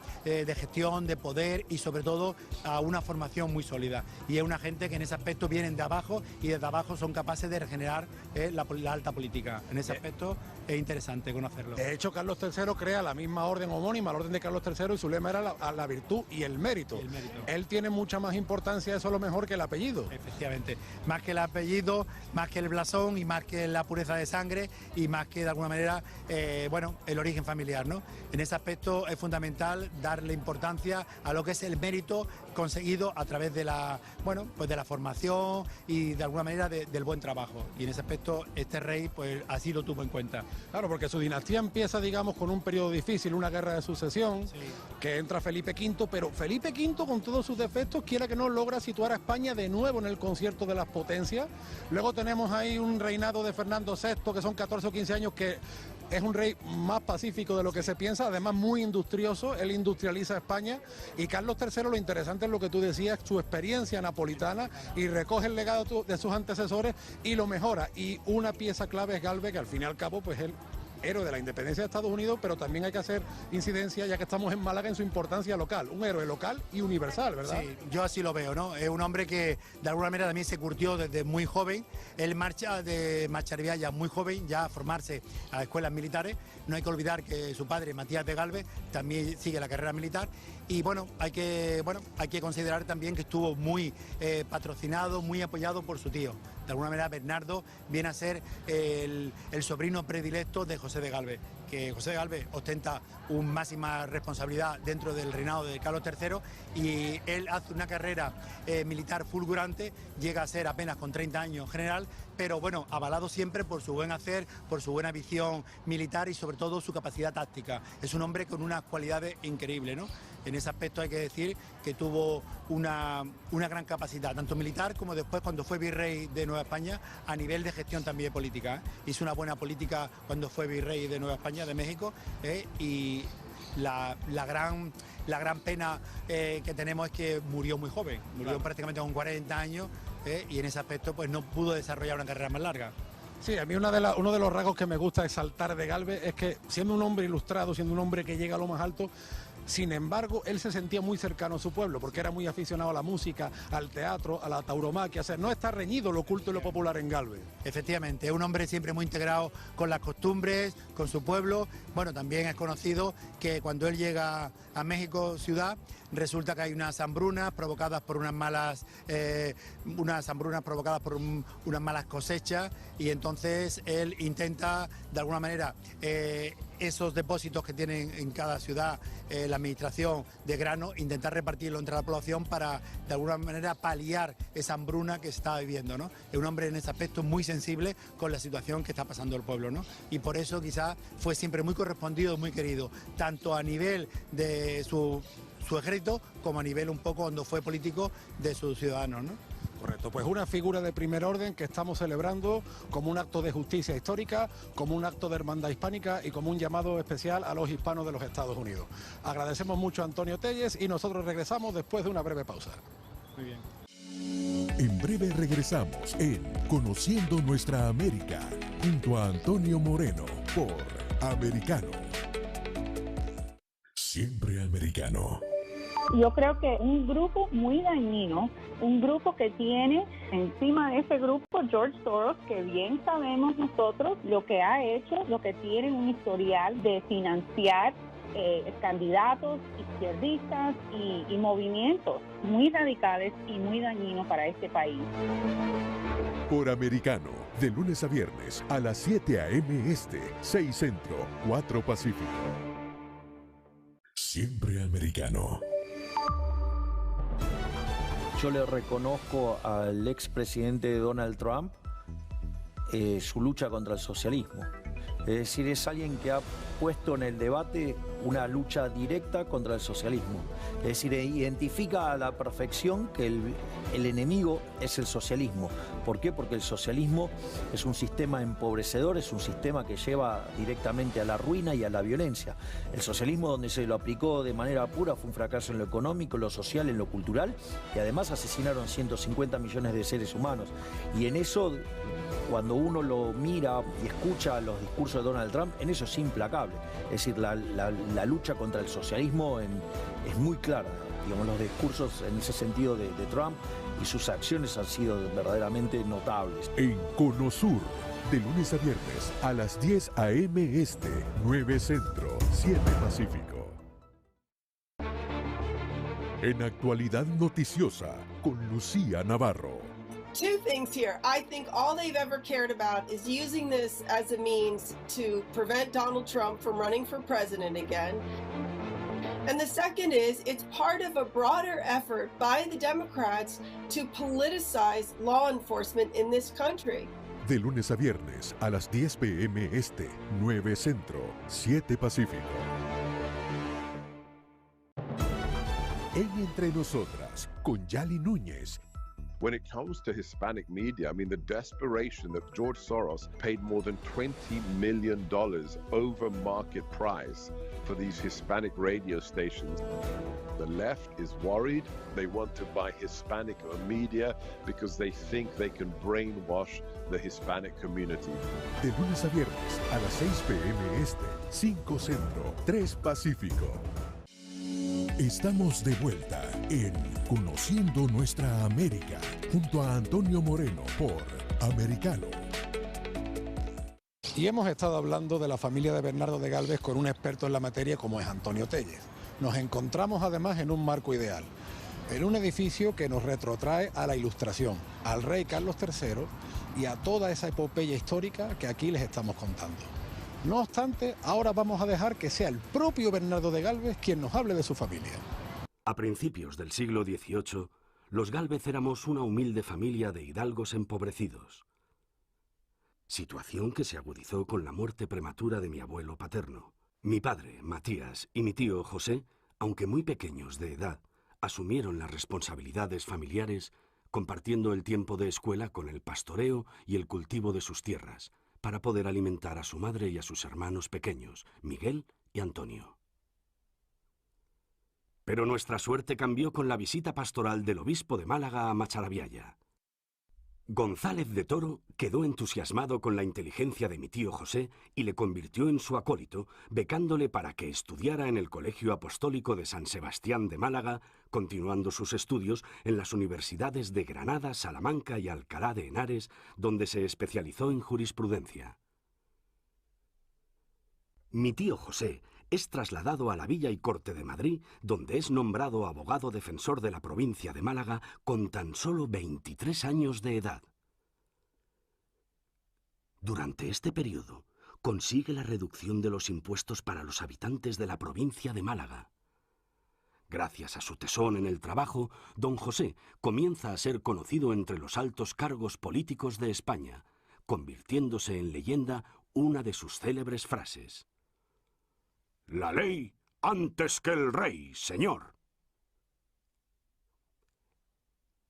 gestión, de poder, y sobre todo a una formación muy sólida. Y es una gente que en ese aspecto vienen de abajo, y desde abajo son capaces de regenerar la alta política. En ese aspecto es interesante conocerlo. De hecho, Carlos III crea la misma orden homónima, la orden de Carlos III, y su lema era la virtud y el mérito. Él tiene mucha más importancia, eso a lo mejor, que el apellido. Efectivamente, más que el apellido, más que el blasón, y más que la pureza de sangre, y más que de alguna manera el origen familiar, ¿no? En ese aspecto es fundamental darle importancia a lo que es el mérito conseguido a través de la de la formación y de alguna manera del buen trabajo, y en ese aspecto este rey pues así lo tuvo en cuenta. Claro, porque su dinastía empieza, digamos, con un periodo difícil, una guerra de sucesión, sí, que entra Felipe V, pero Felipe V, con todos sus defectos, quiera que no, logra situar a España de nuevo en el concierto de las potencias. Luego tenemos ahí un reinado de Fernando VI, que son 14 o 15 años, que es un rey más pacífico de lo que se piensa, además muy industrioso, él industrializa España, y Carlos III, lo interesante es lo que tú decías, su experiencia napolitana, y recoge el legado de sus antecesores y lo mejora, y una pieza clave es Galvez, que al fin y al cabo pues él héroe de la independencia de Estados Unidos, pero también hay que hacer incidencia, ya que estamos en Málaga, en su importancia local, un héroe local y universal, ¿verdad? Sí, yo así lo veo, ¿no? Es un hombre que de alguna manera también se curtió desde muy joven. Él marcha de Macharabiaya muy joven ya a formarse a escuelas militares. No hay que olvidar que su padre, Matías de Galvez, también sigue la carrera militar, y hay que considerar también que estuvo muy patrocinado, muy apoyado por su tío, De alguna manera Bernardo viene a ser el sobrino predilecto de José de Galvez, que José de Galvez ostenta una máxima responsabilidad dentro del reinado de Carlos III y él hace una carrera militar fulgurante, llega a ser apenas con 30 años general, pero bueno, avalado siempre por su buen hacer, por su buena visión militar y sobre todo su capacidad táctica. Es un hombre con unas cualidades increíbles, ¿no? En ese aspecto hay que decir que tuvo una gran capacidad, tanto militar como después cuando fue virrey de Nueva España, a nivel de gestión también política. Hizo una buena política cuando fue virrey de Nueva España, de México, y la gran pena que tenemos es que murió muy joven, murió prácticamente con 40 años, y en ese aspecto pues no pudo desarrollar una carrera más larga. Sí, a mí uno de los rasgos que me gusta exaltar de Galvez es que, siendo un hombre ilustrado, siendo un hombre que llega a lo más alto, sin embargo, él se sentía muy cercano a su pueblo, porque era muy aficionado a la música, al teatro, a la tauromaquia. O sea, no está reñido lo culto y lo popular en Galvez. Efectivamente, es un hombre siempre muy integrado con las costumbres, con su pueblo. Bueno, también es conocido que cuando él llega a México ciudad, resulta que hay unas hambrunas provocadas por unas malas cosechas, y entonces él intenta de alguna manera esos depósitos que tienen en cada ciudad la administración de grano, intentar repartirlo entre la población para de alguna manera paliar esa hambruna que se está viviendo, ¿no? Es un hombre en ese aspecto muy sensible con la situación que está pasando el pueblo, ¿no? Y por eso quizás fue siempre muy correspondido, muy querido, tanto a nivel de su ejército como a nivel un poco cuando fue político de sus ciudadanos, ¿no? Correcto, pues una figura de primer orden que estamos celebrando como un acto de justicia histórica, como un acto de hermandad hispánica y como un llamado especial a los hispanos de los Estados Unidos. Agradecemos mucho a Antonio Telles y nosotros regresamos después de una breve pausa. Muy bien. En breve regresamos en Conociendo Nuestra América, junto a Antonio Moreno por Americano. Siempre americano. Yo creo que un grupo muy dañino, un grupo que tiene encima de ese grupo George Soros, que bien sabemos nosotros lo que ha hecho, lo que tiene un historial de financiar candidatos izquierdistas y movimientos muy radicales y muy dañinos para este país. Por Americano, de lunes a viernes a las 7 a.m. Este, 6 Centro, 4 Pacífico. Siempre americano. Yo le reconozco al expresidente Donald Trump su lucha contra el socialismo. Es decir, es alguien que ha puesto en el debate una lucha directa contra el socialismo. Es decir, identifica a la perfección que el enemigo es el socialismo. ¿Por qué? Porque el socialismo es un sistema empobrecedor, es un sistema que lleva directamente a la ruina y a la violencia. El socialismo, donde se lo aplicó de manera pura, fue un fracaso en lo económico, en lo social, en lo cultural, y además asesinaron 150 millones de seres humanos. Y en eso, cuando uno lo mira y escucha los discursos de Donald Trump, en eso es implacable. Es decir, la lucha contra el socialismo es muy clara. Digamos, los discursos en ese sentido de Trump y sus acciones han sido verdaderamente notables. En Conosur, de lunes a viernes a las 10 a.m. Este, 9 Centro, 7 Pacífico. En Actualidad Noticiosa, con Lucía Navarro. Two things here. I think all they've ever cared about is using this as a means to prevent Donald Trump from running for president again. And the second is, it's part of a broader effort by the Democrats to politicize law enforcement in this country. De lunes a viernes a las 10 p.m. Este, 9 Centro, 7 Pacífico. En Entre Nosotras, con Yali Núñez. When it comes to Hispanic media, I mean, the desperation that George Soros paid more than $20 million over market price for these Hispanic radio stations. The left is worried. They want to buy Hispanic media because they think they can brainwash the Hispanic community. De lunes a viernes a las 6 p.m. Este, 5 Centro, 3 Pacífico. Estamos de vuelta en Conociendo Nuestra América, junto a Antonio Moreno por Americano. Y hemos estado hablando de la familia de Bernardo de Galvez con un experto en la materia como es Antonio Telles. Nos encontramos además en un marco ideal. en un edificio que nos retrotrae a la Ilustración, al rey Carlos III y a toda esa epopeya histórica que aquí les estamos contando. No obstante, ahora vamos a dejar que sea el propio Bernardo de Gálvez quien nos hable de su familia. A principios del siglo XVIII, los Gálvez éramos una humilde familia de hidalgos empobrecidos. Situación que se agudizó con la muerte prematura de mi abuelo paterno. Mi padre, Matías, y mi tío José, aunque muy pequeños de edad, asumieron las responsabilidades familiares, compartiendo el tiempo de escuela con el pastoreo y el cultivo de sus tierras, para poder alimentar a su madre y a sus hermanos pequeños, Miguel y Antonio. Pero nuestra suerte cambió con la visita pastoral del obispo de Málaga a Macharabiaya. González de Toro quedó entusiasmado con la inteligencia de mi tío José y le convirtió en su acólito, becándole para que estudiara en el Colegio Apostólico de San Sebastián de Málaga, continuando sus estudios en las universidades de Granada, Salamanca y Alcalá de Henares, donde se especializó en jurisprudencia. Mi tío José es trasladado a la Villa y Corte de Madrid, donde es nombrado abogado defensor de la provincia de Málaga con tan solo 23 años de edad. Durante este periodo, consigue la reducción de los impuestos para los habitantes de la provincia de Málaga. Gracias a su tesón en el trabajo, don José comienza a ser conocido entre los altos cargos políticos de España, convirtiéndose en leyenda una de sus célebres frases: «La ley antes que el rey, señor».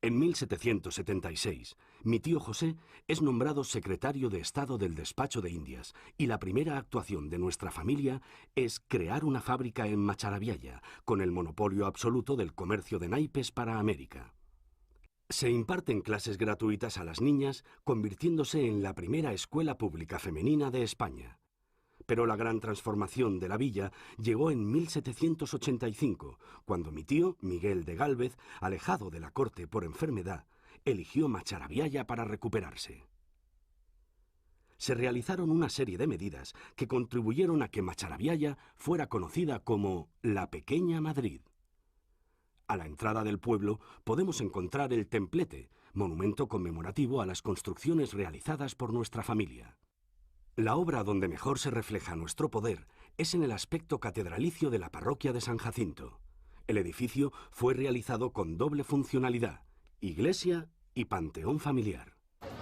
En 1776, mi tío José es nombrado secretario de Estado del Despacho de Indias y la primera actuación de nuestra familia es crear una fábrica en Macharabiaya, con el monopolio absoluto del comercio de naipes para América. Se imparten clases gratuitas a las niñas, convirtiéndose en la primera escuela pública femenina de España. Pero la gran transformación de la villa llegó en 1785, cuando mi tío, Miguel de Gálvez, alejado de la corte por enfermedad, eligió Macharabiaya para recuperarse. Se realizaron una serie de medidas que contribuyeron a que Macharabiaya fuera conocida como la Pequeña Madrid. A la entrada del pueblo podemos encontrar el Templete, monumento conmemorativo a las construcciones realizadas por nuestra familia. La obra donde mejor se refleja nuestro poder es en el aspecto catedralicio de la parroquia de San Jacinto. El edificio fue realizado con doble funcionalidad: iglesia y panteón familiar.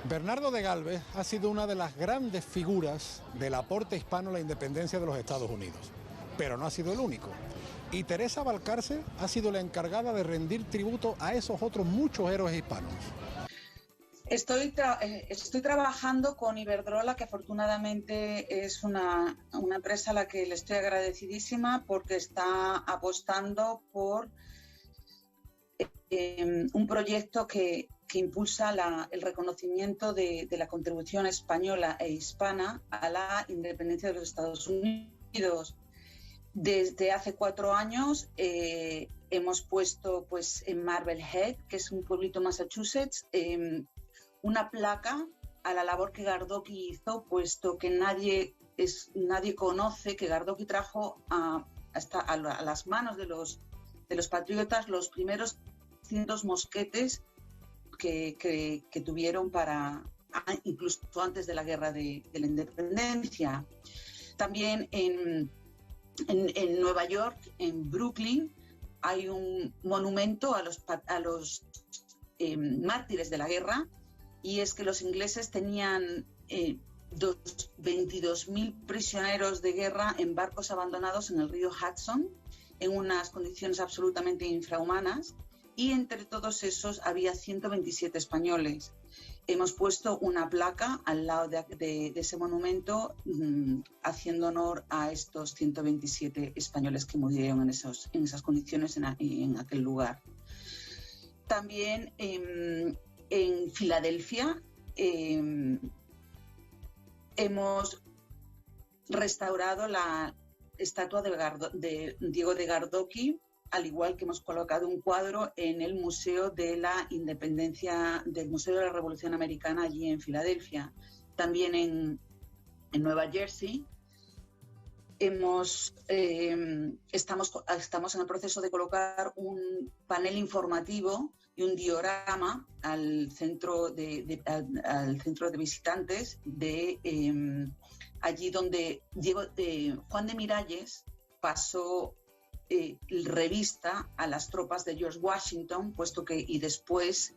Bernardo de Gálvez ha sido una de las grandes figuras del aporte hispano a la independencia de los Estados Unidos, pero no ha sido el único. Y Teresa Balcarce ha sido la encargada de rendir tributo a esos otros muchos héroes hispanos. Estoy trabajando con Iberdrola, que afortunadamente es una empresa a la que le estoy agradecidísima porque está apostando por un proyecto que impulsa el reconocimiento de la contribución española e hispana a la independencia de los Estados Unidos. Desde hace 4 años hemos puesto en Marblehead, que es un pueblito Massachusetts, una placa a la labor que Gardoqui hizo, puesto que nadie conoce que Gardoqui trajo a las manos de los patriotas los primeros 100 mosquetes que tuvieron incluso antes de la guerra de la independencia. También en Nueva York, en Brooklyn, hay un monumento a los mártires de la guerra, y es que los ingleses tenían 22.000 prisioneros de guerra en barcos abandonados en el río Hudson, en unas condiciones absolutamente infrahumanas, y entre todos esos había 127 españoles. Hemos puesto una placa al lado de ese monumento haciendo honor a estos 127 españoles que murieron en esas condiciones en aquel lugar. También en Filadelfia hemos restaurado la estatua de Diego de Gardoqui, al igual que hemos colocado un cuadro en el Museo de la Independencia, del Museo de la Revolución Americana, allí en Filadelfia. También en Nueva Jersey hemos estamos en el proceso de colocar un panel informativo y un diorama al centro de visitantes de allí donde Juan de Miralles pasó revista a las tropas de George Washington, puesto que y después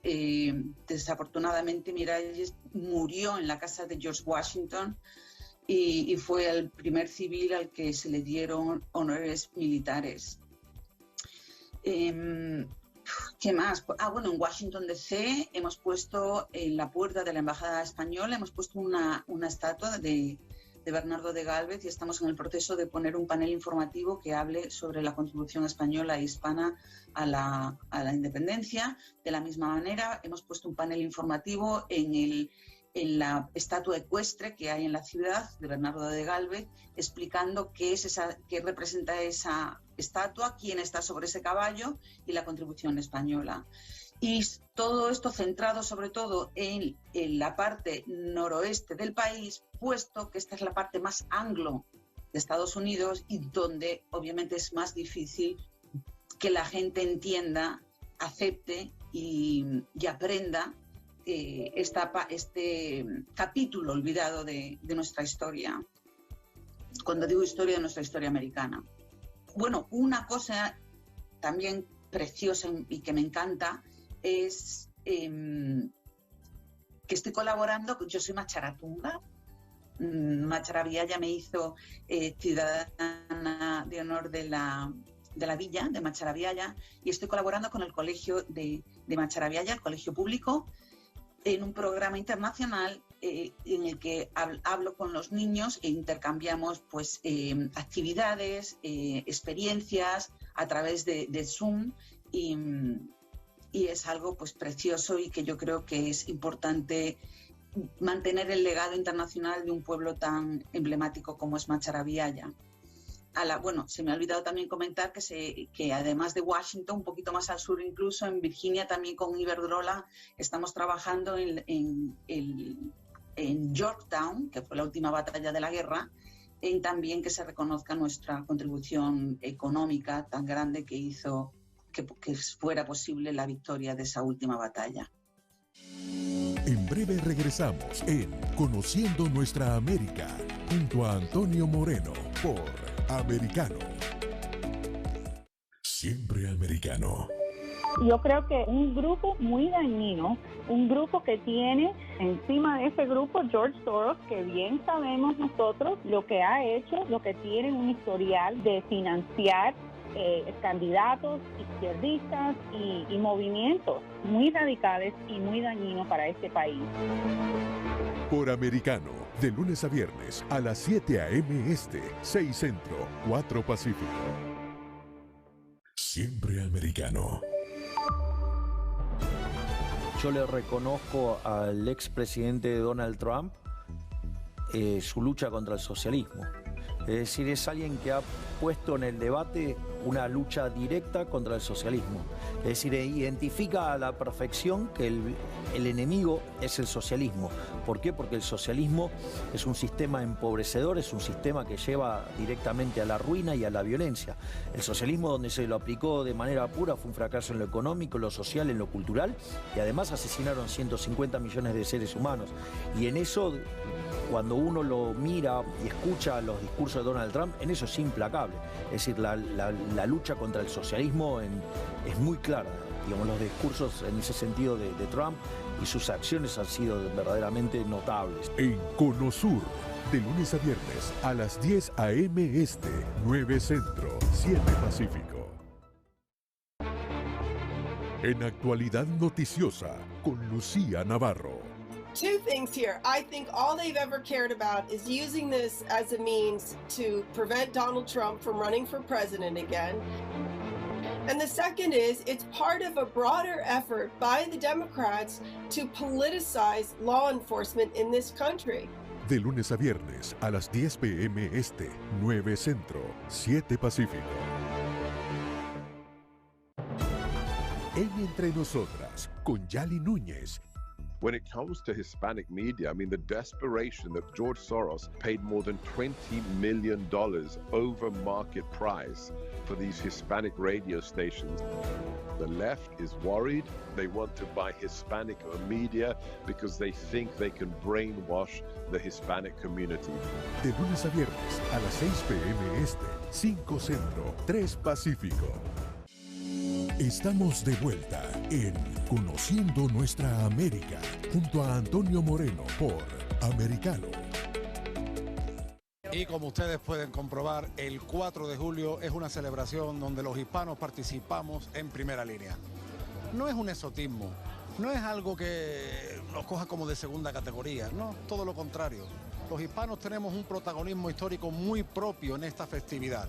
desafortunadamente Miralles murió en la casa de George Washington y fue el primer civil al que se le dieron honores militares. ¿Qué más? Bueno, en Washington DC hemos puesto en la puerta de la embajada española, hemos puesto una estatua de Bernardo de Gálvez y estamos en el proceso de poner un panel informativo que hable sobre la contribución española e hispana a la independencia. De la misma manera, hemos puesto un panel informativo en la estatua ecuestre que hay en la ciudad de Bernardo de Gálvez, explicando qué representa esa estatua, quién está sobre ese caballo y la contribución española. Y todo esto centrado sobre todo en la parte noroeste del país, puesto que esta es la parte más anglo de Estados Unidos y donde obviamente es más difícil que la gente entienda, acepte y aprenda este capítulo olvidado de nuestra historia. Cuando digo historia, de nuestra historia americana. Bueno, una cosa también preciosa y que me encanta es que estoy colaborando, yo soy macharatunga. Macharaviaya me hizo ciudadana de honor de la villa de Macharaviaya y estoy colaborando con el colegio de Macharaviaya, el colegio público, en un programa internacional en el que hablo con los niños e intercambiamos pues, actividades, experiencias a través de Zoom y es algo pues, precioso y que yo creo que es importante mantener el legado internacional de un pueblo tan emblemático como es Macharaviaya. Bueno, se me ha olvidado también comentar que además de Washington, un poquito más al sur incluso, en Virginia también con Iberdrola estamos trabajando en Yorktown, que fue la última batalla de la guerra, en también que se reconozca nuestra contribución económica tan grande que hizo que fuera posible la victoria de esa última batalla. En breve regresamos en Conociendo Nuestra América, junto a Antonio Moreno, por Americano. Siempre americano. Yo creo que un grupo muy dañino, un grupo que tiene encima de ese grupo George Soros, que bien sabemos nosotros lo que ha hecho, lo que tiene un historial de financiar candidatos izquierdistas y movimientos muy radicales y muy dañinos para este país. Por Americano, de lunes a viernes a las 7 a.m. Este, 6 Centro, 4 Pacífico. Siempre americano. Yo le reconozco al expresidente Donald Trump su lucha contra el socialismo. Es decir, es alguien que ha puesto en el debate una lucha directa contra el socialismo. Es decir, identifica a la perfección que el enemigo es el socialismo. ¿Por qué? Porque el socialismo es un sistema empobrecedor, es un sistema que lleva directamente a la ruina y a la violencia. El socialismo, donde se lo aplicó de manera pura, fue un fracaso en lo económico, en lo social, en lo cultural, y además asesinaron 150 millones de seres humanos. Y en eso, cuando uno lo mira y escucha los discursos de Donald Trump, en eso es implacable. Es decir, la lucha contra el socialismo es muy clara. Digamos, los discursos en ese sentido de Trump y sus acciones han sido verdaderamente notables. En Conosur, de lunes a viernes a las 10 a.m. Este, 9 Centro, 7 Pacífico. En Actualidad Noticiosa, con Lucía Navarro. Two things here. I think all they've ever cared about is using this as a means to prevent Donald Trump from running for president again. And the second is it's part of a broader effort by the Democrats to politicize law enforcement in this country. De lunes a viernes a las 10 p.m. Este, 9 Centro, 7 Pacífico. En Entre Nosotras, con Yali Núñez When it comes to Hispanic media, I mean, the desperation that George Soros paid more than $20 million over market price for these Hispanic radio stations. The left is worried. They want to buy Hispanic media because they think they can brainwash the Hispanic community. De lunes a viernes a las 6 p.m. Este, 5 Centro, 3 Pacífico. Estamos de vuelta en Conociendo Nuestra América, junto a Antonio Moreno por Americano. Y como ustedes pueden comprobar, el 4 de julio es una celebración donde los hispanos participamos en primera línea. No es un exotismo, no es algo que nos coja como de segunda categoría, no, todo lo contrario. Los hispanos tenemos un protagonismo histórico muy propio en esta festividad.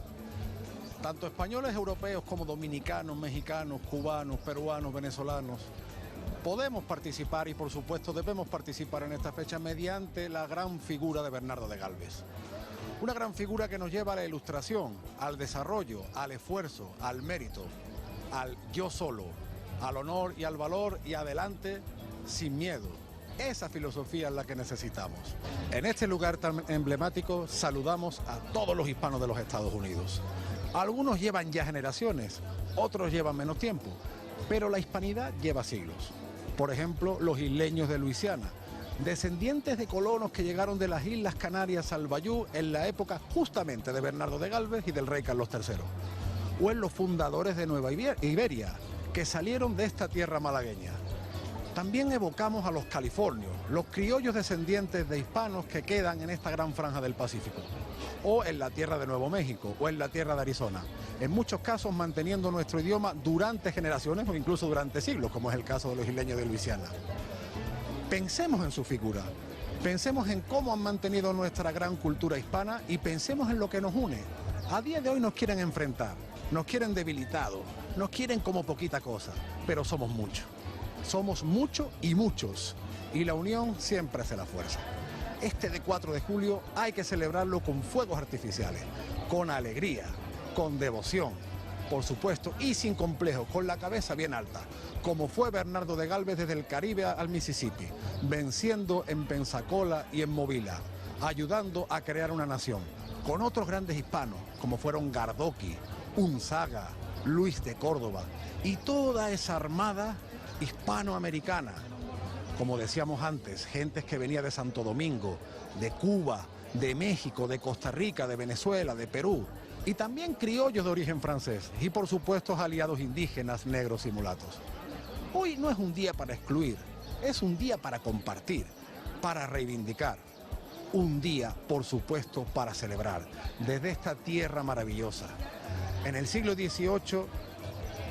Tanto españoles, europeos como dominicanos, mexicanos, cubanos, peruanos, venezolanos, podemos participar y por supuesto debemos participar en esta fecha mediante la gran figura de Bernardo de Galvez. Una gran figura que nos lleva a la ilustración, al desarrollo, al esfuerzo, al mérito, al yo solo, al honor y al valor y adelante sin miedo. Esa filosofía es la que necesitamos. En este lugar tan emblemático saludamos a todos los hispanos de los Estados Unidos. Algunos llevan ya generaciones, otros llevan menos tiempo, pero la hispanidad lleva siglos. Por ejemplo, los isleños de Luisiana, descendientes de colonos que llegaron de las Islas Canarias al Bayou en la época justamente de Bernardo de Galvez y del rey Carlos III. O en los fundadores de Nueva Iberia, que salieron de esta tierra malagueña. También evocamos a los californios, los criollos descendientes de hispanos que quedan en esta gran franja del Pacífico, o en la tierra de Nuevo México, o en la tierra de Arizona, en muchos casos manteniendo nuestro idioma durante generaciones o incluso durante siglos, como es el caso de los isleños de Luisiana. Pensemos en su figura, pensemos en cómo han mantenido nuestra gran cultura hispana y pensemos en lo que nos une. A día de hoy nos quieren enfrentar, nos quieren debilitados, nos quieren como poquita cosa, pero somos muchos. Somos muchos y muchos, y la unión siempre hace la fuerza. Este de 4 de julio hay que celebrarlo con fuegos artificiales, con alegría, con devoción, por supuesto, y sin complejo, con la cabeza bien alta, como fue Bernardo de Galvez desde el Caribe al Mississippi, venciendo en Pensacola y en Movila, ayudando a crear una nación, con otros grandes hispanos, como fueron Gardoqui, Unzaga, Luis de Córdoba, y toda esa armada hispanoamericana, como decíamos antes, gentes que venía de Santo Domingo, de Cuba, de México, de Costa Rica, de Venezuela, de Perú, y también criollos de origen francés, y por supuesto aliados indígenas, negros y mulatos. Hoy no es un día para excluir, es un día para compartir, para reivindicar, un día, por supuesto, para celebrar, desde esta tierra maravillosa. En el siglo XVIII,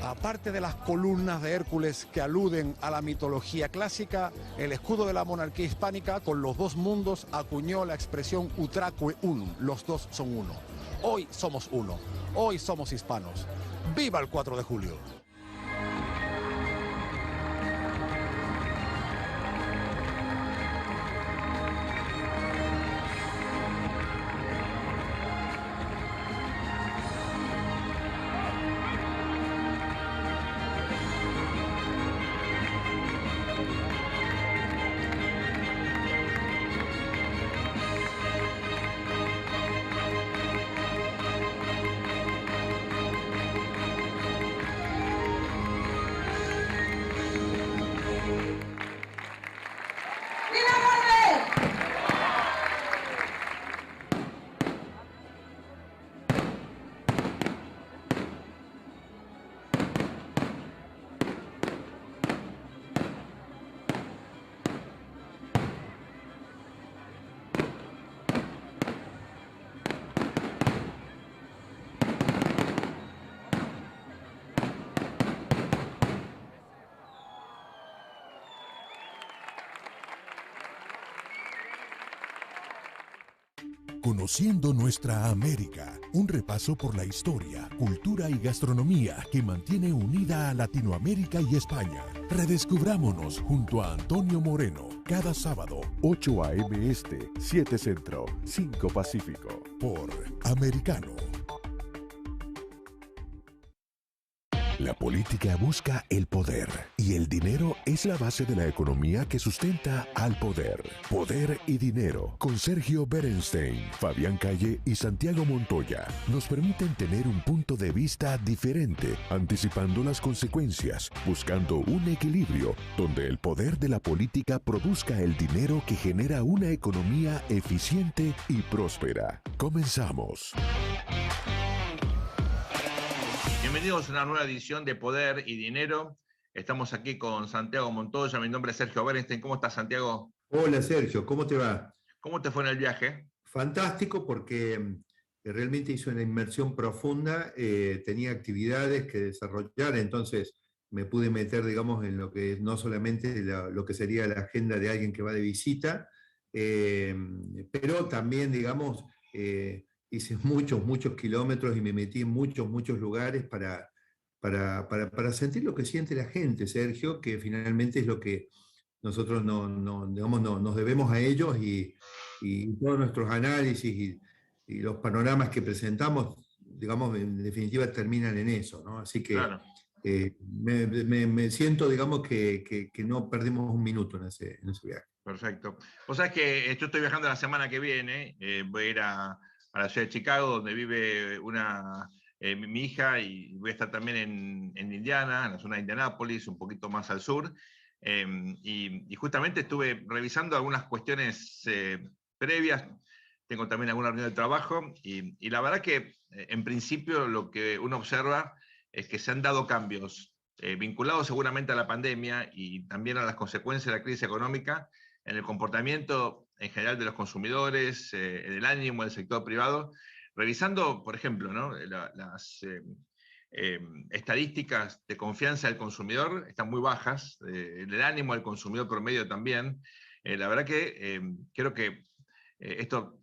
aparte de las columnas de Hércules que aluden a la mitología clásica, el escudo de la monarquía hispánica con los dos mundos acuñó la expresión utraque unum, los dos son uno. Hoy somos uno, hoy somos hispanos. ¡Viva el 4 de julio! Conociendo Nuestra América, un repaso por la historia, cultura y gastronomía que mantiene unida a Latinoamérica y España. Redescubrámonos junto a Antonio Moreno, cada sábado, 8 a.m. Este, 7 Centro, 5 Pacífico, por Americano. La política busca el poder y el dinero es la base de la economía que sustenta al poder. Poder y dinero con Sergio Berenstein, Fabián Calle y Santiago Montoya nos permiten tener un punto de vista diferente, anticipando las consecuencias, buscando un equilibrio donde el poder de la política produzca el dinero que genera una economía eficiente y próspera. Comenzamos. Bienvenidos a una nueva edición de Poder y Dinero. Estamos aquí con Santiago Montoya. Mi nombre es Sergio Berenstein. ¿Cómo estás, Santiago? Hola, Sergio. ¿Cómo te va? ¿Cómo te fue en el viaje? Fantástico, porque realmente hice una inmersión profunda. Tenía actividades que desarrollar, entonces me pude meter, digamos, en lo que no solamente lo que sería la agenda de alguien que va de visita, pero también, digamos, hice muchos kilómetros y me metí en muchos lugares para sentir lo que siente la gente, Sergio, que finalmente es lo que nosotros nos debemos a ellos, y todos nuestros análisis y los panoramas que presentamos, digamos, en definitiva terminan en eso, ¿no? Así que claro. Me siento, digamos, que no perdimos un minuto en ese viaje. Perfecto. O sea, que yo estoy viajando la semana que viene, voy a ir a la ciudad de Chicago, donde vive mi hija, y voy a estar también en Indiana, en la zona de Indianápolis, un poquito más al sur, y justamente estuve revisando algunas cuestiones previas. Tengo también alguna reunión de trabajo, y la verdad que en principio lo que uno observa es que se han dado cambios vinculados seguramente a la pandemia y también a las consecuencias de la crisis económica en el comportamiento en general de los consumidores, en el ánimo del sector privado. Revisando, por ejemplo, ¿no?, las estadísticas de confianza del consumidor están muy bajas, el ánimo del consumidor promedio también. La verdad que creo que esto